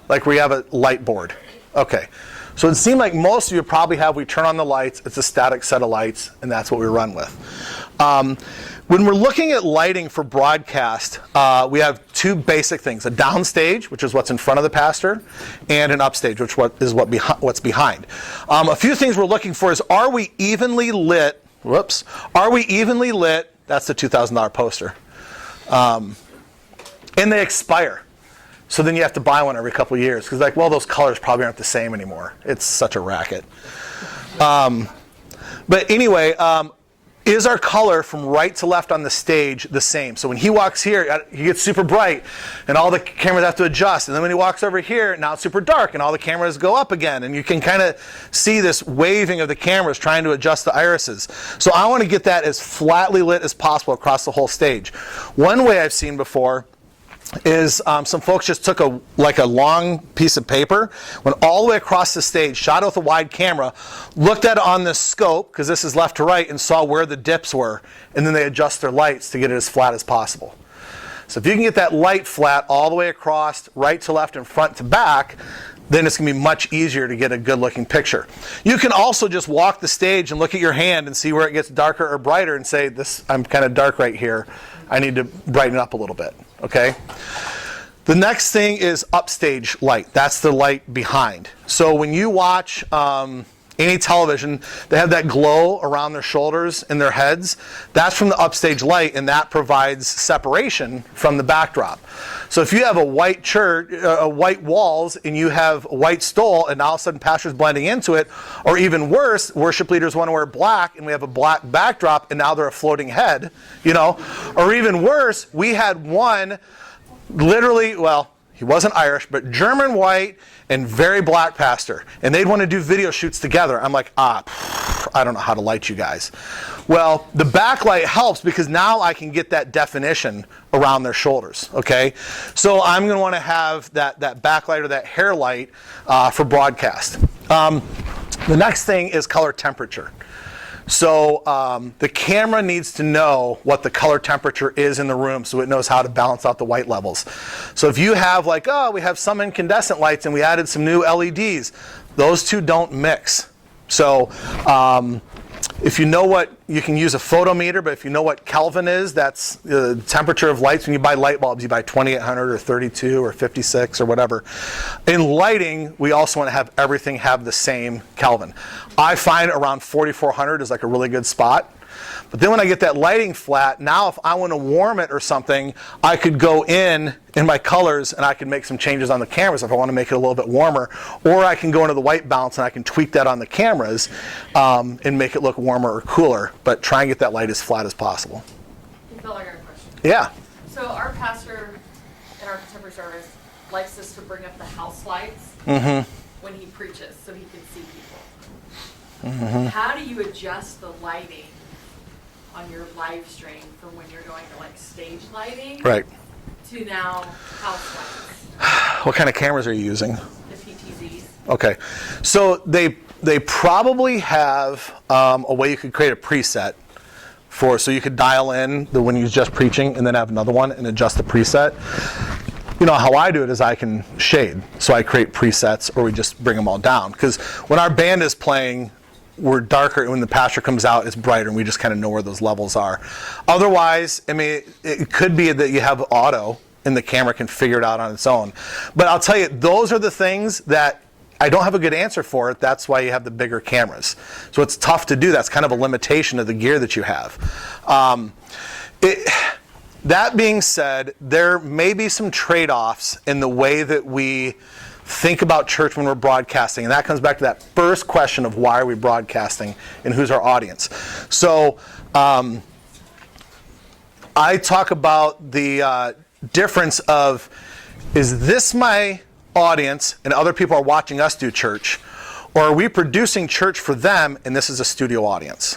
Like where you have a light board? Okay. So it seemed like most of you probably have, we turn on the lights, it's a static set of lights, and that's what we run with. When we're looking at lighting for broadcast, we have two basic things: a downstage, which is what's in front of the pastor, and an upstage, which is what's behind. A few things we're looking for is, are we evenly lit? Whoops. Are we evenly lit? That's the $2,000 poster. And they expire. So then you have to buy one every couple of years, because those colors probably aren't the same anymore. It's such a racket. But anyway, is our color from right to left on the stage the same? So when he walks here, he gets super bright, and all the cameras have to adjust. And then when he walks over here, now it's super dark, and all the cameras go up again. And you can kind of see this waving of the cameras trying to adjust the irises. So I want to get that as flatly lit as possible across the whole stage. One way I've seen before is some folks just took a long piece of paper, went all the way across the stage, shot it with a wide camera, looked at it on this scope, because this is left to right, and saw where the dips were, and then they adjust their lights to get it as flat as possible. So if you can get that light flat all the way across, right to left and front to back, then it's going to be much easier to get a good looking picture. You can also just walk the stage and look at your hand and see where it gets darker or brighter and say, I'm kind of dark right here. I need to brighten it up a little bit. Okay? The next thing is upstage light. That's the light behind. So when you watch any television, they have that glow around their shoulders and their heads. That's from the upstage light, and that provides separation from the backdrop. So if you have a white church, white walls, and you have a white stole, and all of a sudden pastor's blending into it, or even worse, worship leaders want to wear black, and we have a black backdrop, and now they're a floating head, or even worse, we had one literally, he wasn't Irish, but German white and very black pastor. And they'd want to do video shoots together. I'm like, I don't know how to light you guys. Well, the backlight helps because now I can get that definition around their shoulders, okay? So I'm going to want to have that backlight or that hair light for broadcast. The next thing is color temperature. So the camera needs to know what the color temperature is in the room so it knows how to balance out the white levels. So if you have we have some incandescent lights and we added some new LEDs, those two don't mix. So if you know what, you can use a photometer, but if you know what Kelvin is, that's the temperature of lights. When you buy light bulbs, you buy 2800 or 32 or 56 or whatever. In lighting, we also want to have everything have the same Kelvin. I find around 4400 is like a really good spot. But then when I get that lighting flat, now if I want to warm it or something, I could go in my colors and I can make some changes on the cameras if I want to make it a little bit warmer. Or I can go into the white balance and I can tweak that on the cameras and make it look warmer or cooler. But try and get that light as flat as possible. Phil, I got a question. Yeah. So our pastor in our contemporary service likes us to bring up the house lights when he preaches so he can see people. How do you adjust the lighting on your live stream from when you're going to like stage lighting Right. to now house lights? What kind of cameras are you using? The PTZs. Okay. So they probably have a way you could create a preset so you could dial in the when he's just preaching and then have another one and adjust the preset. You know, how I do it is I can shade. So I create presets or we just bring them all down. Because when our band is playing, we're darker, and when the pastor comes out, it's brighter, and we just kind of know where those levels are. Otherwise, I mean, it could be that you have auto, and the camera can figure it out on its own. But I'll tell you, those are the things that I don't have a good answer for it. That's why you have the bigger cameras. So it's tough to do. That's kind of a limitation of the gear that you have. That being said, there may be some trade-offs in the way that we think about church when we're broadcasting. And that comes back to that first question of why are we broadcasting and who's our audience. So I talk about the difference of, is this my audience and other people are watching us do church, or are we producing church for them and this is a studio audience?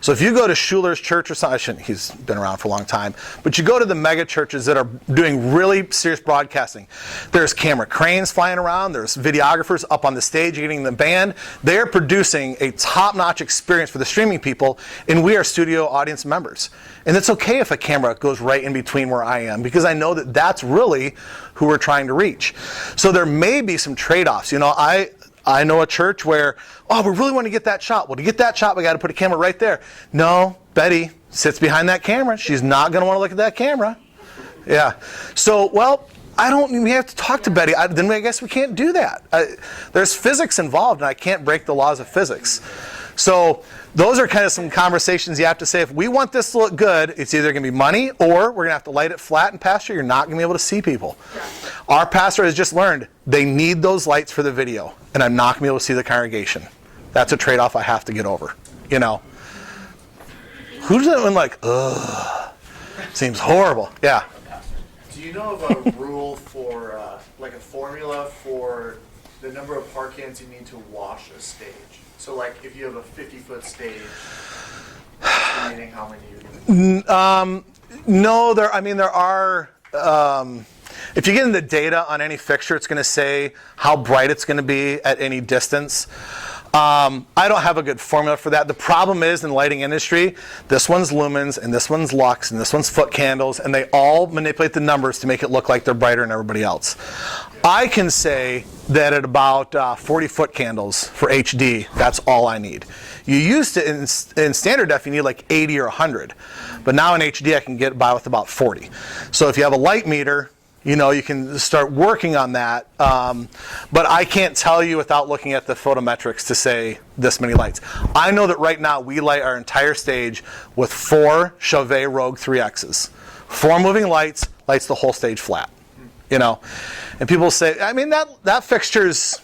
So if you go to Schuler's church or something, he's been around for a long time, but you go to the mega churches that are doing really serious broadcasting. There's camera cranes flying around, there's videographers up on the stage getting the band. They're producing a top-notch experience for the streaming people, and we are studio audience members. And it's okay if a camera goes right in between where I am, because I know that that's really who we're trying to reach. So there may be some trade-offs. You know, I know a church where, we really want to get that shot. Well, to get that shot, we got to put a camera right there. No, Betty sits behind that camera. She's not going to want to look at that camera. Yeah. So, we have to talk to Betty. Then I guess we can't do that. There's physics involved, and I can't break the laws of physics. So those are kind of some conversations you have to say. If we want this to look good, it's either going to be money or we're going to have to light it flat. And pastor, you're not going to be able to see people. Our pastor has just learned they need those lights for the video, and I'm not going to be able to see the congregation. That's a trade-off I have to get over. You know, who's that one like? Ugh, seems horrible. Yeah. Do you know of a rule for like a formula for the number of par cans you need to wash a stage? So, like, if you have a 50-foot stage, estimating how many you need? No, there are. If you get into data on any fixture, it's going to say how bright it's going to be at any distance. I don't have a good formula for that. The problem is in the lighting industry, this one's lumens, and this one's lux, and this one's foot candles, and they all manipulate the numbers to make it look like they're brighter than everybody else. I can say that at about 40 foot candles for HD, that's all I need. You used to, in standard def, you need like 80 or 100. But now in HD, I can get by with about 40. So if you have a light meter, you know, you can start working on that. But I can't tell you without looking at the photometrics to say this many lights. I know that right now we light our entire stage with 4 Chauvet Rogue 3Xs. 4 moving lights, lights the whole stage flat. You know, and people say, I mean, that fixture's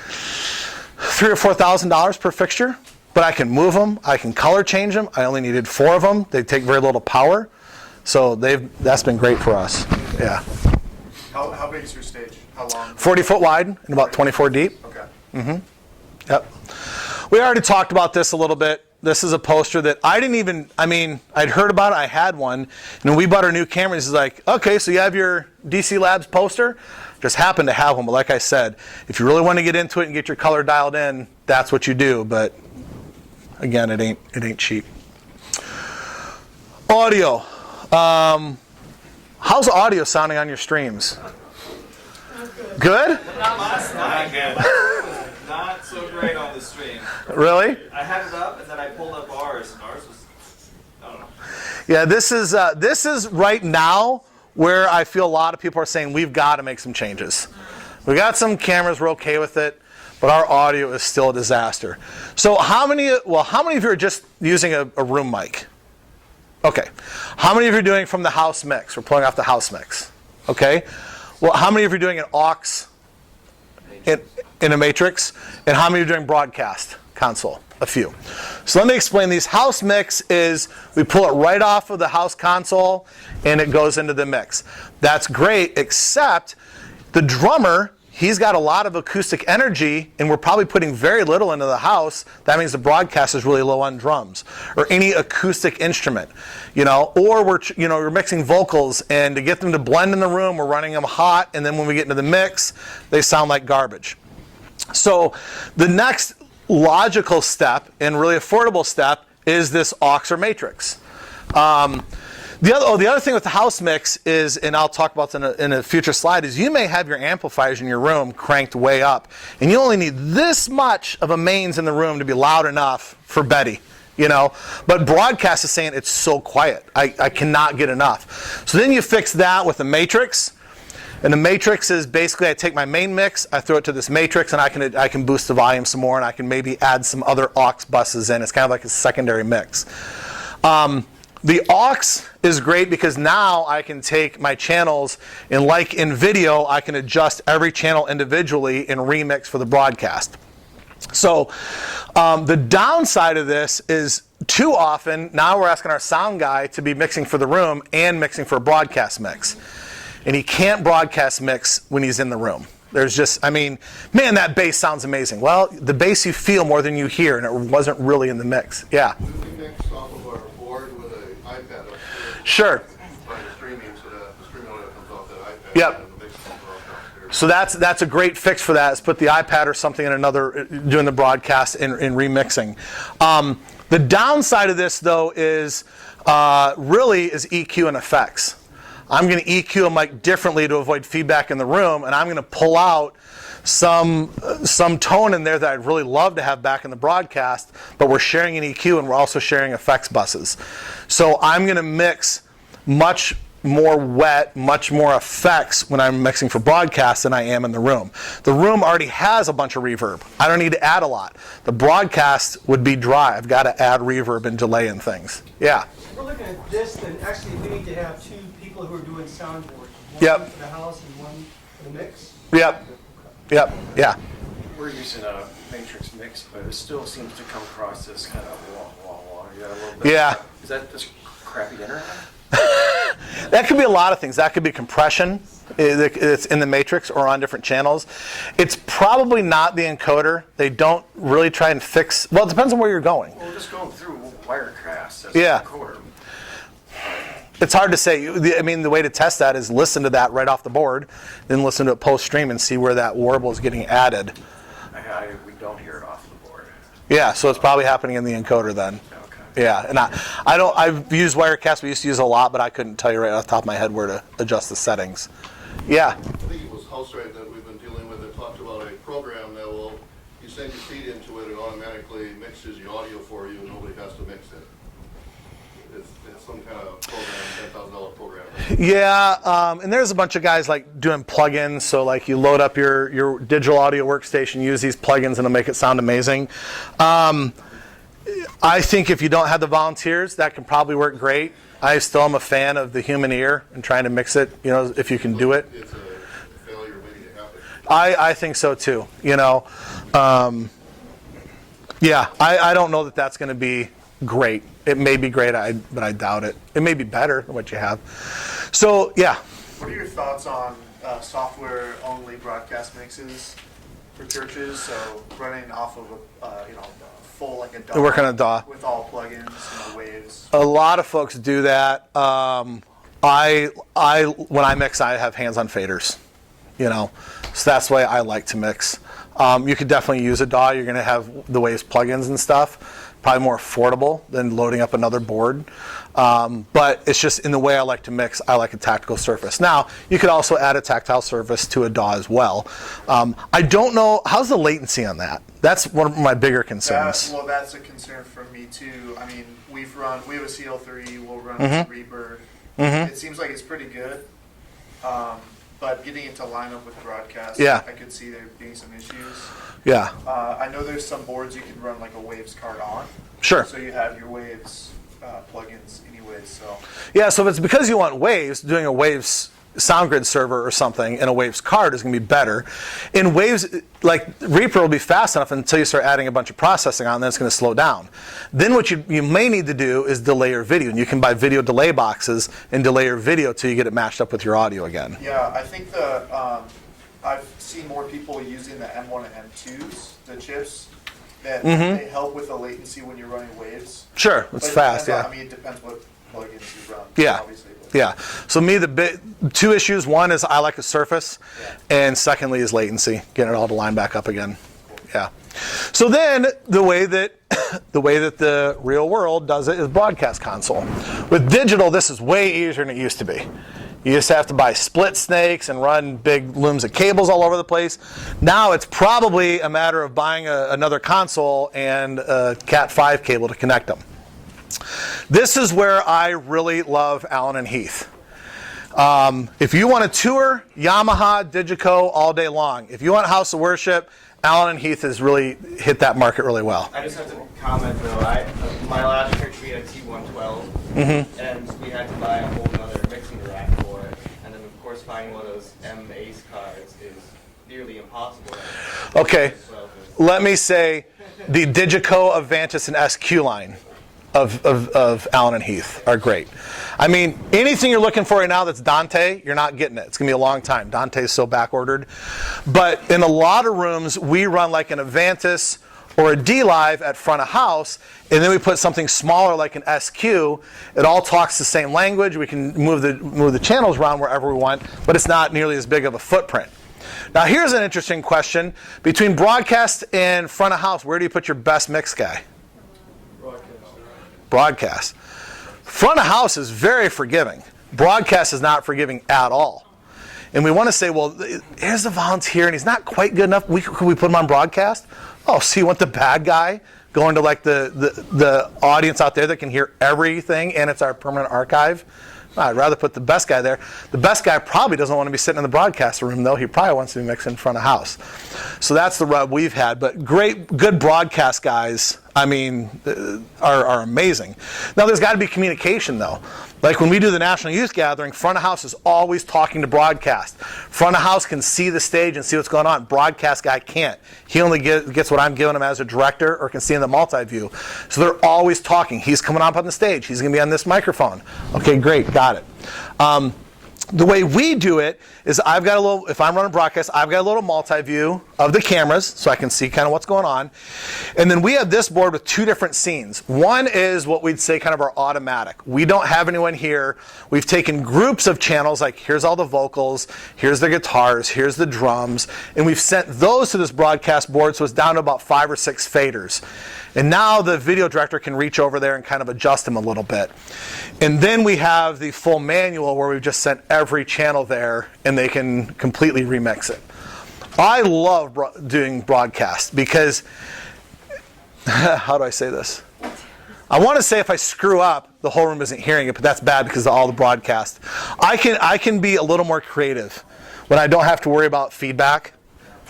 $3,000 or $4,000 per fixture, but I can move them, I can color change them. I only needed 4 of them. They take very little power, so that's been great for us. Yeah. How big is your stage? How long? 40 foot wide and about 24 deep. Okay. Yep. We already talked about this a little bit. This is a poster that I'd heard about it, I had one, and when we bought our new camera, he's like, okay, so you have your DC Labs poster? Just happened to have one, but like I said, if you really want to get into it and get your color dialed in, that's what you do, but again, it ain't cheap. Audio. How's audio sounding on your streams? Good? Not good. Not so great on the stream. Really? I had it up and then I pulled up ours, and ours was, I don't know. Yeah, this is right now where I feel a lot of people are saying we've got to make some changes. We got some cameras, we're okay with it, but our audio is still a disaster. So how many of you are just using a room mic? Okay. How many of you are doing from the house mix? We're pulling off the house mix. Okay. Well, how many of you are doing an aux in a matrix? And how many are doing broadcast console? A few. So let me explain these. House mix is we pull it right off of the house console and it goes into the mix. That's great, except the drummer, he's got a lot of acoustic energy and we're probably putting very little into the house. That means the broadcast is really low on drums or any acoustic instrument, or we're mixing vocals, and to get them to blend in the room, we're running them hot, and then when we get into the mix, they sound like garbage. So the next logical step and really affordable step is this aux or matrix. The other thing with the house mix is, and I'll talk about this in a future slide, is you may have your amplifiers in your room cranked way up, and you only need this much of a mains in the room to be loud enough for Betty, But broadcast is saying it's so quiet, I cannot get enough. So then you fix that with the matrix. And the matrix is basically I take my main mix, I throw it to this matrix, and I can boost the volume some more, and I can maybe add some other aux buses in. It's kind of like a secondary mix. The aux is great because now I can take my channels, and like in video, I can adjust every channel individually and remix for the broadcast. So the downside of this is too often, now we're asking our sound guy to be mixing for the room and mixing for a broadcast mix. And he can't broadcast mix when he's in the room. There's just, man, that bass sounds amazing. Well, the bass you feel more than you hear, and it wasn't really in the mix. Yeah? We mix off of our board with an iPad up here. Sure. By the streaming, so that the streaming audio comes off that iPad. Yep. And the mix comes off downstairs. So that's a great fix for that, is put the iPad or something in another, doing the broadcast and remixing. The downside of this, though, is really is EQ and effects. I'm going to EQ a mic differently to avoid feedback in the room, and I'm going to pull out some tone in there that I'd really love to have back in the broadcast, but we're sharing an EQ and we're also sharing effects buses. So I'm going to mix much more wet, much more effects when I'm mixing for broadcast than I am in the room. The room already has a bunch of reverb. I don't need to add a lot. The broadcast would be dry. I've got to add reverb and delay and things. Yeah? We're looking at this, then actually we need to have two people who are doing soundboard. Yep. For the house and one for the mix. Yep. Yeah. We're using a matrix mix, but it still seems to come across as kind of wah. You got a little bit. Yeah. Is that just crappy internet? That could be a lot of things. That could be compression. It's in the matrix or on different channels. It's probably not the encoder. They don't really try and fix. Well, it depends on where you're going. Well, just going through Wirecast as Yeah. an encoder. It's hard to say. The way to test that is listen to that right off the board, then listen to it post-stream and see where that warble is getting added. We don't hear it off the board. Yeah, so it's probably happening in the encoder then. Okay. Yeah, and I've used Wirecast. We used to use it a lot, but I couldn't tell you right off the top of my head where to adjust the settings. Yeah. I think it was HouseRate that we've been dealing with. It talked about a program that will, you send your feed into it, it automatically mixes your audio for you, and nobody has to mix it. It's some kind of program, $10,000 program. Yeah, and there's a bunch of guys like doing plugins. So like you load up your digital audio workstation, use these plugins, and it'll make it sound amazing. I think if you don't have the volunteers, that can probably work great. I still am a fan of the human ear and trying to mix it, if you can do it. It's a failure waiting to happen. I think so too, I don't know that that's going to be great. It may be great, but I doubt it. It may be better than what you have. So, yeah. What are your thoughts on software-only broadcast mixes for churches? So running off of a full like a DAW. Working on a DAW with all plugins, waves. A lot of folks do that. When I mix, I have hands-on faders. So that's the way I like to mix. You could definitely use a DAW. You're going to have the waves plugins and stuff. Probably more affordable than loading up another board. But it's just in the way I like to mix, I like a tactical surface. Now, you could also add a tactile surface to a DAW as well. I don't know, how's the latency on that? That's one of my bigger concerns. That's a concern for me too. We have a CL3, we'll run Reaper. It seems like it's pretty good. but getting it to line up with broadcast, Yeah. I could see there being some issues. Yeah. I know there's some boards you can run like a Waves card on. Sure. So you have your Waves plugins anyways, so. Yeah, so if it's because you want Waves, doing a Waves SoundGrid server or something and a Waves card is going to be better. In Waves, like Reaper will be fast enough until you start adding a bunch of processing on, then it's going to slow down. Then what you may need to do is delay your video, and you can buy video delay boxes and delay your video till you get it matched up with your audio again. Yeah, I think I've seen more people using the M1 and M2s, the chips, that they help with the latency when you're running Waves. Sure, it's fast, yeah. I mean, it depends what plugins you run. Yeah. Obviously. Yeah. So me, two issues. One is I like a surface, and secondly is latency, getting it all to line back up again. Yeah. So then the way that the real world does it is broadcast console. With digital, this is way easier than it used to be. You just have to buy split snakes and run big looms of cables all over the place. Now it's probably a matter of buying another console and a Cat5 cable to connect them. This is where I really love Allen and Heath. If you want to tour, Yamaha, Digico all day long. If you want House of Worship, Allen and Heath has really hit that market really well. I just have to comment though, my last church we had a T112, and we had to buy a whole other mixing rack for it. And then of course finding one of those M-Ace cards is nearly impossible. Okay, let me say the Digico, Avantis, and SQ line of Allen and Heath are great. I mean, anything you're looking for right now that's Dante, you're not getting it. It's going to be a long time. Dante is so back ordered. But in a lot of rooms, we run like an Avantis or a D-Live at front of house, and then we put something smaller like an SQ. It all talks the same language. We can move the channels around wherever we want, but it's not nearly as big of a footprint. Now here's an interesting question. Between broadcast and front of house, where do you put your best mix guy? Broadcast. Front of house is very forgiving. Broadcast is not forgiving at all. And we want to say, well, here's a volunteer and he's not quite good enough. Could we put him on broadcast? Oh, so you want the bad guy going to like the audience out there that can hear everything and it's our permanent archive? I'd rather put the best guy there. The best guy probably doesn't want to be sitting in the broadcast room, though. He probably wants to be mixing in front of house. So that's the rub we've had. But good broadcast guys, I mean, are amazing. Now, there's got to be communication, though. Like when we do the National Youth Gathering, front of house is always talking to broadcast. Front of house can see the stage and see what's going on. Broadcast guy can't. He only gets what I'm giving him as a director or can see in the multi-view. So they're always talking. He's coming up on the stage. He's going to be on this microphone. Okay, great, got it. The way we do it is I've got a little, if I'm running broadcast, I've got a little multi-view of the cameras so I can see kind of what's going on. And then we have this board with two different scenes. One is what we'd say kind of our automatic. We don't have anyone here. We've taken groups of channels, like here's all the vocals, here's the guitars, here's the drums, and we've sent those to this broadcast board so it's down to about 5 or 6 faders. And now the video director can reach over there and kind of adjust them a little bit. And then we have the full manual where we've just sent every channel there and they can completely remix it. I love doing broadcast because, how do I say this? I want to say if I screw up, the whole room isn't hearing it, but that's bad because of all the broadcast. I can be a little more creative when I don't have to worry about feedback.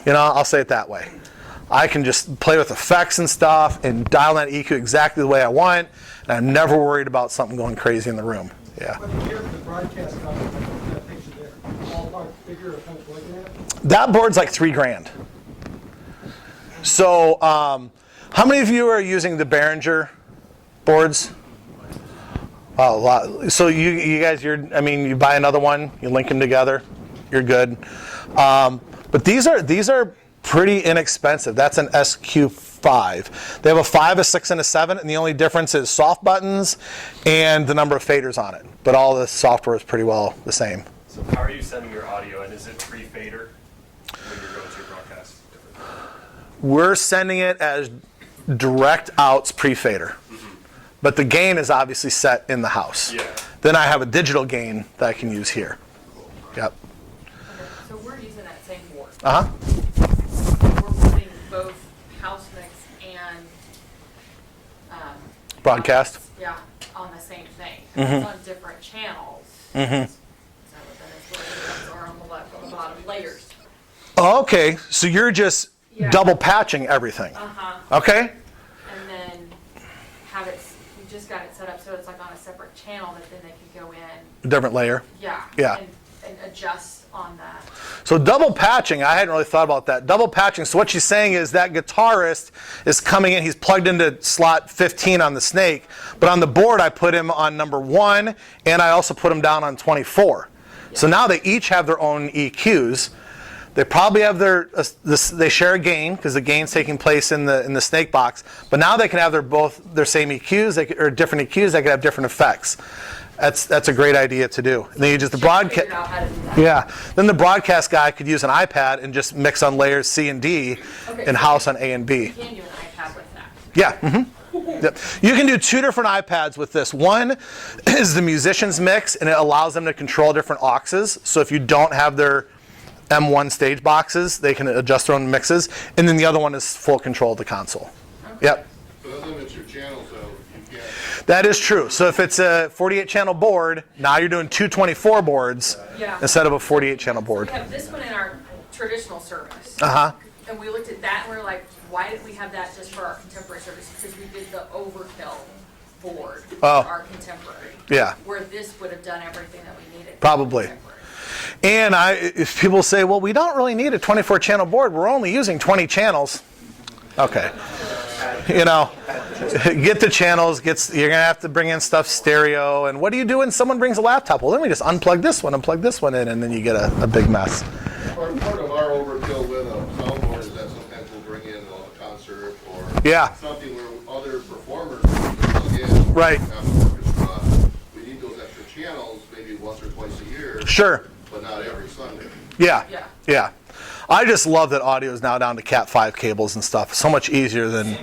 You know, I'll say it that way. I can just play with effects and stuff and dial that EQ exactly the way I want, and I'm never worried about something going crazy in the room. Yeah. But here's the broadcast coverage, that picture there. Ballpark figure of how much looking at? That board's like $3,000. So, how many of you are using the Behringer boards? Wow, a lot. So you guys, you buy another one, you link them together, you're good. But these are pretty inexpensive. That's an SQ5. They have a 5, a 6, and a 7, and the only difference is soft buttons and the number of faders on it. But all the software is pretty well the same. So how are you sending your audio, and is it pre-fader when you're going to your broadcast? We're sending it as direct outs pre-fader. But the gain is obviously set in the house. Yeah. Then I have a digital gain that I can use here. Yep. Okay, so we're using that same board. Uh-huh. We're putting both house mix and broadcast. Yeah, on the same thing. Mhm. It's on different channels. Mm-hmm. So then it's where the are on the left, on layers. Oh, okay, so you're just double patching everything. Okay. And then have it. We just got it set up so it's like on a separate channel that then they can go in. Different layer. Yeah. Yeah. And adjust on that. So double patching, I hadn't really thought about that. Double patching, so what she's saying is that guitarist is coming in, he's plugged into slot 15 on the Snake, but on the board I put him on number 1, and I also put him down on 24. So now they each have their own EQs. They probably have they share a gain, because the gain's taking place in the Snake box, but now they can have their same EQs, or different EQs, they can have different effects. That's a great idea to do. And then you just the broadcast. Yeah. Then the broadcast guy could use an iPad and just mix on layers C and D, and house on A and B. You can do an iPad with that. Yeah. Yep. You can do 2 different iPads with this. One is the musician's mix, and it allows them to control different auxes. So if you don't have their M1 stage boxes, they can adjust their own mixes. And then the other one is full control of the console. Yep. So that limits your channels, though. You can't. That is true. So if it's a 48-channel board, now you're doing 2 24 boards instead of a 48-channel board. So we have this one in our traditional service. And we looked at that and we were like, why didn't we have that just for our contemporary service? Because we did the overkill board for our contemporary. Yeah. Where this would have done everything that we needed. Probably. And if people say, well, we don't really need a 24-channel board, we're only using 20 channels. Okay. Get the channels, you're going to have to bring in stuff stereo, and what do you do when someone brings a laptop? Well, then we just unplug this one in, and then you get a big mess. Part of our overkill with a soundboard is that sometimes we'll bring in a concert or something where other performers plug in. Right. We need those extra channels maybe once or twice a year. Sure. But not every Sunday. Yeah. I just love that audio is now down to Cat 5 cables and stuff. So much easier than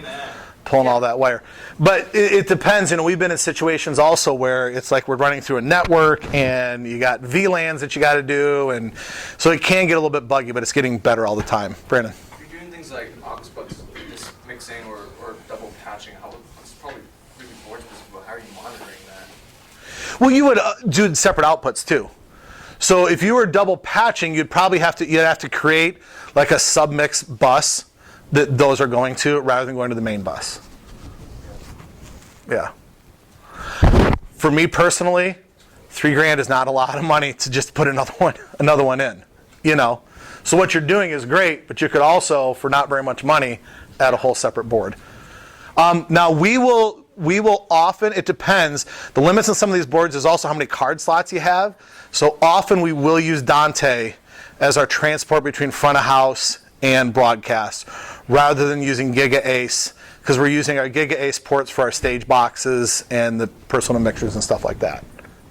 pulling all that wire. But it depends. We've been in situations also where it's like we're running through a network and you got VLANs that you got to do, and so it can get a little bit buggy, but it's getting better all the time. Brandon. If you're doing things like aux bucks, just mixing or double patching, it's probably really board specific, but how are you monitoring that? Well, you would do separate outputs too. So if you were double patching, you'd have to create like a submix bus that those are going to, rather than going to the main bus. Yeah. For me personally, $3,000 is not a lot of money to just put another one in. So what you're doing is great, but you could also, for not very much money, add a whole separate board. Now we will often, it depends. The limits on some of these boards is also how many card slots you have. So often we will use Dante as our transport between front of house and broadcast, rather than using Giga Ace, because we're using our Giga Ace ports for our stage boxes and the personal mixers and stuff like that.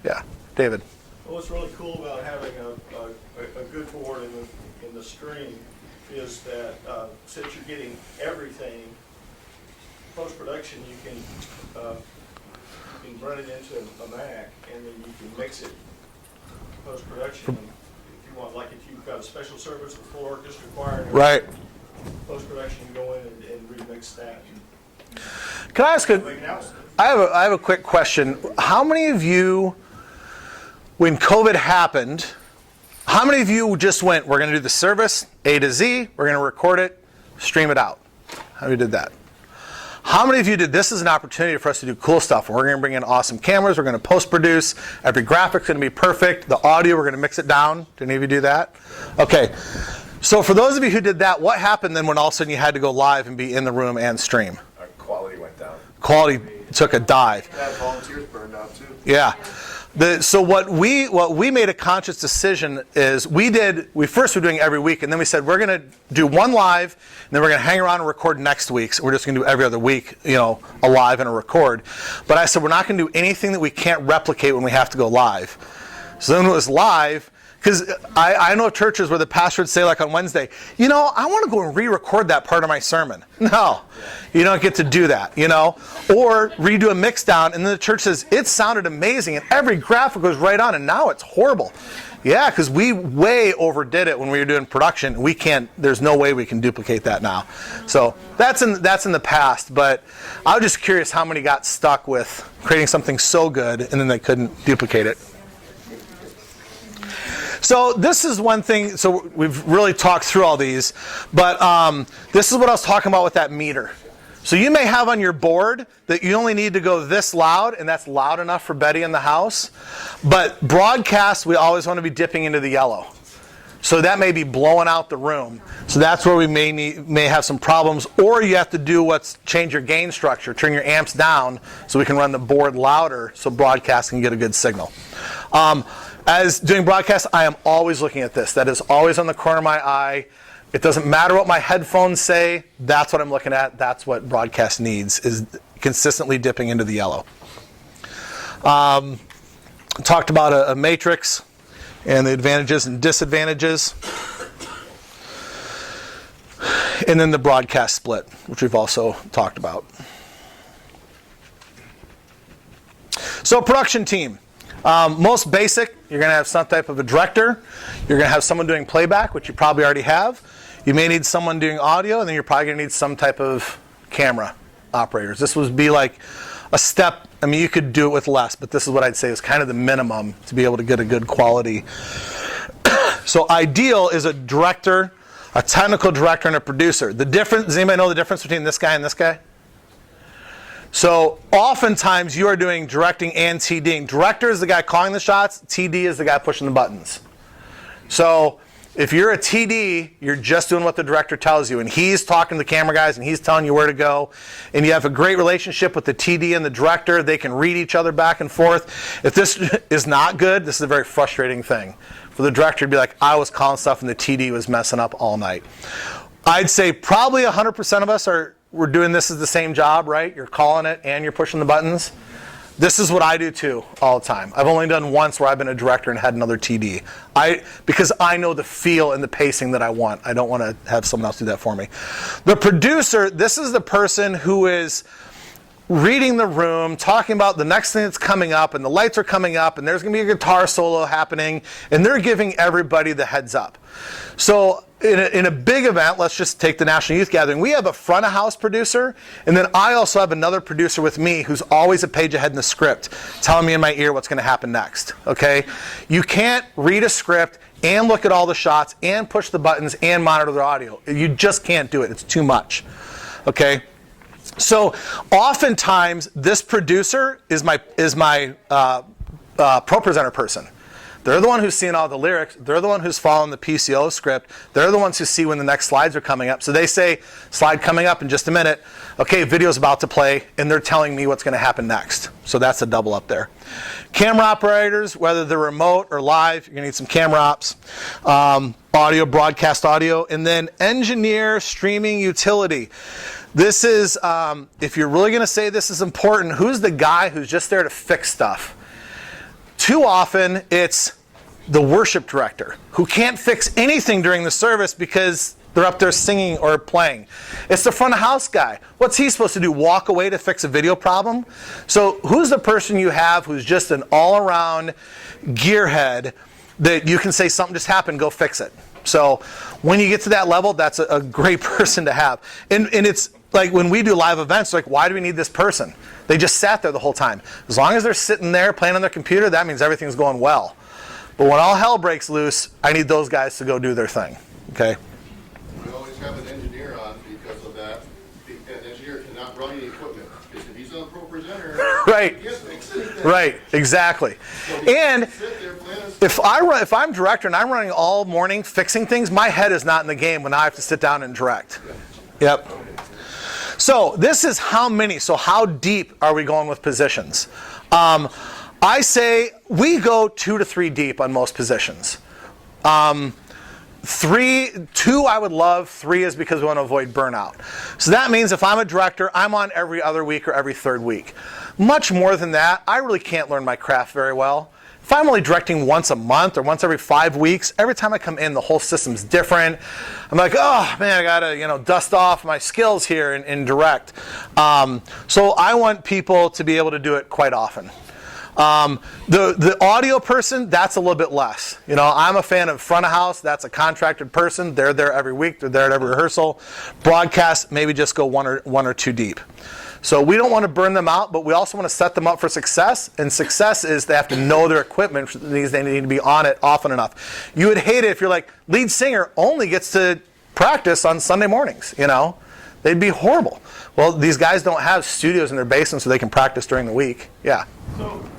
Yeah, David. Well, what's really cool about having a good board in the stream is that since you're getting everything, post-production, you can run it into a Mac, and then you can mix it post-production. If you want, like if you've got a special service with full orchestra choir, right? Post-production, you go in and remix that. Can I ask I have a quick question. How many of you, when COVID happened, how many of you just went, we're going to do the service A to Z, we're going to record it, stream it out? How many did that? How many of you did, this is an opportunity for us to do cool stuff? We're going to bring in awesome cameras. We're going to post-produce. Every graphic's going to be perfect. The audio, we're going to mix it down. Did any of you do that? Okay. So for those of you who did that, what happened then when all of a sudden you had to go live and be in the room and stream? Our quality went down. Quality took a dive. Volunteers burned out too. Yeah. So what we made a conscious decision is we first were doing every week, and then we said we're going to do one live, and then we're going to hang around and record next week. So we're just going to do every other week, a live and a record. But I said we're not going to do anything that we can't replicate when we have to go live. So then it was live. Because I know churches where the pastor would say, like on Wednesday, I want to go and re-record that part of my sermon. No, you don't get to do that, Or redo a mix down, and then the church says, it sounded amazing, and every graphic was right on, and now it's horrible. Yeah, because we way overdid it when we were doing production. There's no way we can duplicate that now. So that's in the past, but I was just curious how many got stuck with creating something so good, and then they couldn't duplicate it. So this is one thing, so we've really talked through all these, but this is what I was talking about with that meter. So you may have on your board that you only need to go this loud, and that's loud enough for Betty in the house. But broadcast, we always want to be dipping into the yellow. So that may be blowing out the room. So that's where we may have some problems. Or you have to do change your gain structure, turn your amps down so we can run the board louder so broadcast can get a good signal. As doing broadcast, I am always looking at this. That is always on the corner of my eye. It doesn't matter what my headphones say. That's what I'm looking at. That's what broadcast needs, is consistently dipping into the yellow. Talked about a matrix and the advantages and disadvantages. And then the broadcast split, which we've also talked about. So production team. Most basic, you're going to have some type of a director. You're going to have someone doing playback, which you probably already have. You may need someone doing audio, and then you're probably going to need some type of camera operators. This would be like a step. I mean, you could do it with less, but this is what I'd say is kind of the minimum to be able to get a good quality. So ideal is a director, a technical director, and a producer. Does anybody know the difference between this guy and this guy? So oftentimes you are doing directing and TDing. Director is the guy calling the shots. TD is the guy pushing the buttons. So if you're a TD, you're just doing what the director tells you, and he's talking to the camera guys, and he's telling you where to go, and you have a great relationship with the TD and the director. They can read each other back and forth. If this is not good, this is a very frustrating thing. For the director to be like, I was calling stuff, and the TD was messing up all night. I'd say probably 100% of us we're doing this as the same job, right? You're calling it, and you're pushing the buttons. This is what I do too, all the time. I've only done once where I've been a director and had another TD. Because I know the feel and the pacing that I want. I don't want to have someone else do that for me. The producer, this is the person who is reading the room, talking about the next thing that's coming up, and the lights are coming up, and there's going to be a guitar solo happening, and they're giving everybody the heads up. So in a big event, let's just take the National Youth Gathering, we have a front of house producer, and then I also have another producer with me who's always a page ahead in the script, telling me in my ear what's going to happen next. Okay? You can't read a script and look at all the shots and push the buttons and monitor the audio. You just can't do it. It's too much. Okay? So oftentimes this producer is my pro presenter person. They're the one who's seeing all the lyrics. They're the one who's following the PCO script. They're the ones who see when the next slides are coming up. So they say, slide coming up in just a minute. Okay, video's about to play, and they're telling me what's going to happen next. So that's a double up there. Camera operators, whether they're remote or live, you're going to need some camera ops. Audio, broadcast audio. And then engineer streaming utility. This is, if you're really going to say this is important, who's the guy who's just there to fix stuff? Too often, it's the worship director who can't fix anything during the service because they're up there singing or playing. It's the front of house guy. What's he supposed to do? Walk away to fix a video problem? So who's the person you have who's just an all-around gearhead that you can say something just happened, go fix it? So when you get to that level, that's a great person to have. And it's like when we do live events, like, why do we need this person? They just sat there the whole time. As long as they're sitting there playing on their computer, that means everything's going well. But when all hell breaks loose, I need those guys to go do their thing. Okay? We always have an engineer on because of that. An engineer cannot run any equipment. Because if he's on pro presenter, right. he can't fix anything. Right, exactly. And if I'm director and I'm running all morning fixing things, my head is not in the game when I have to sit down and direct. Yep. So this is how many. So how deep are we going with positions? I say we go 2 to 3 deep on most positions. 2 I would love. 3 is because we want to avoid burnout. So that means if I'm a director, I'm on every other week or every third week. Much more than that, I really can't learn my craft very well. If I'm only directing once a month or once every 5 weeks, every time I come in, the whole system's different. I'm like, oh man, I gotta dust off my skills here and direct. So I want people to be able to do it quite often. The audio person, that's a little bit less. I'm a fan of front of house. That's a contracted person. They're there every week. They're there at every rehearsal. Broadcast, maybe just go one or two deep. So we don't want to burn them out, but we also want to set them up for success. And success is they have to know their equipment. They need to be on it often enough. You would hate it if you're like, lead singer only gets to practice on Sunday mornings, you know? They'd be horrible. Well, these guys don't have studios in their basement so they can practice during the week. Yeah. So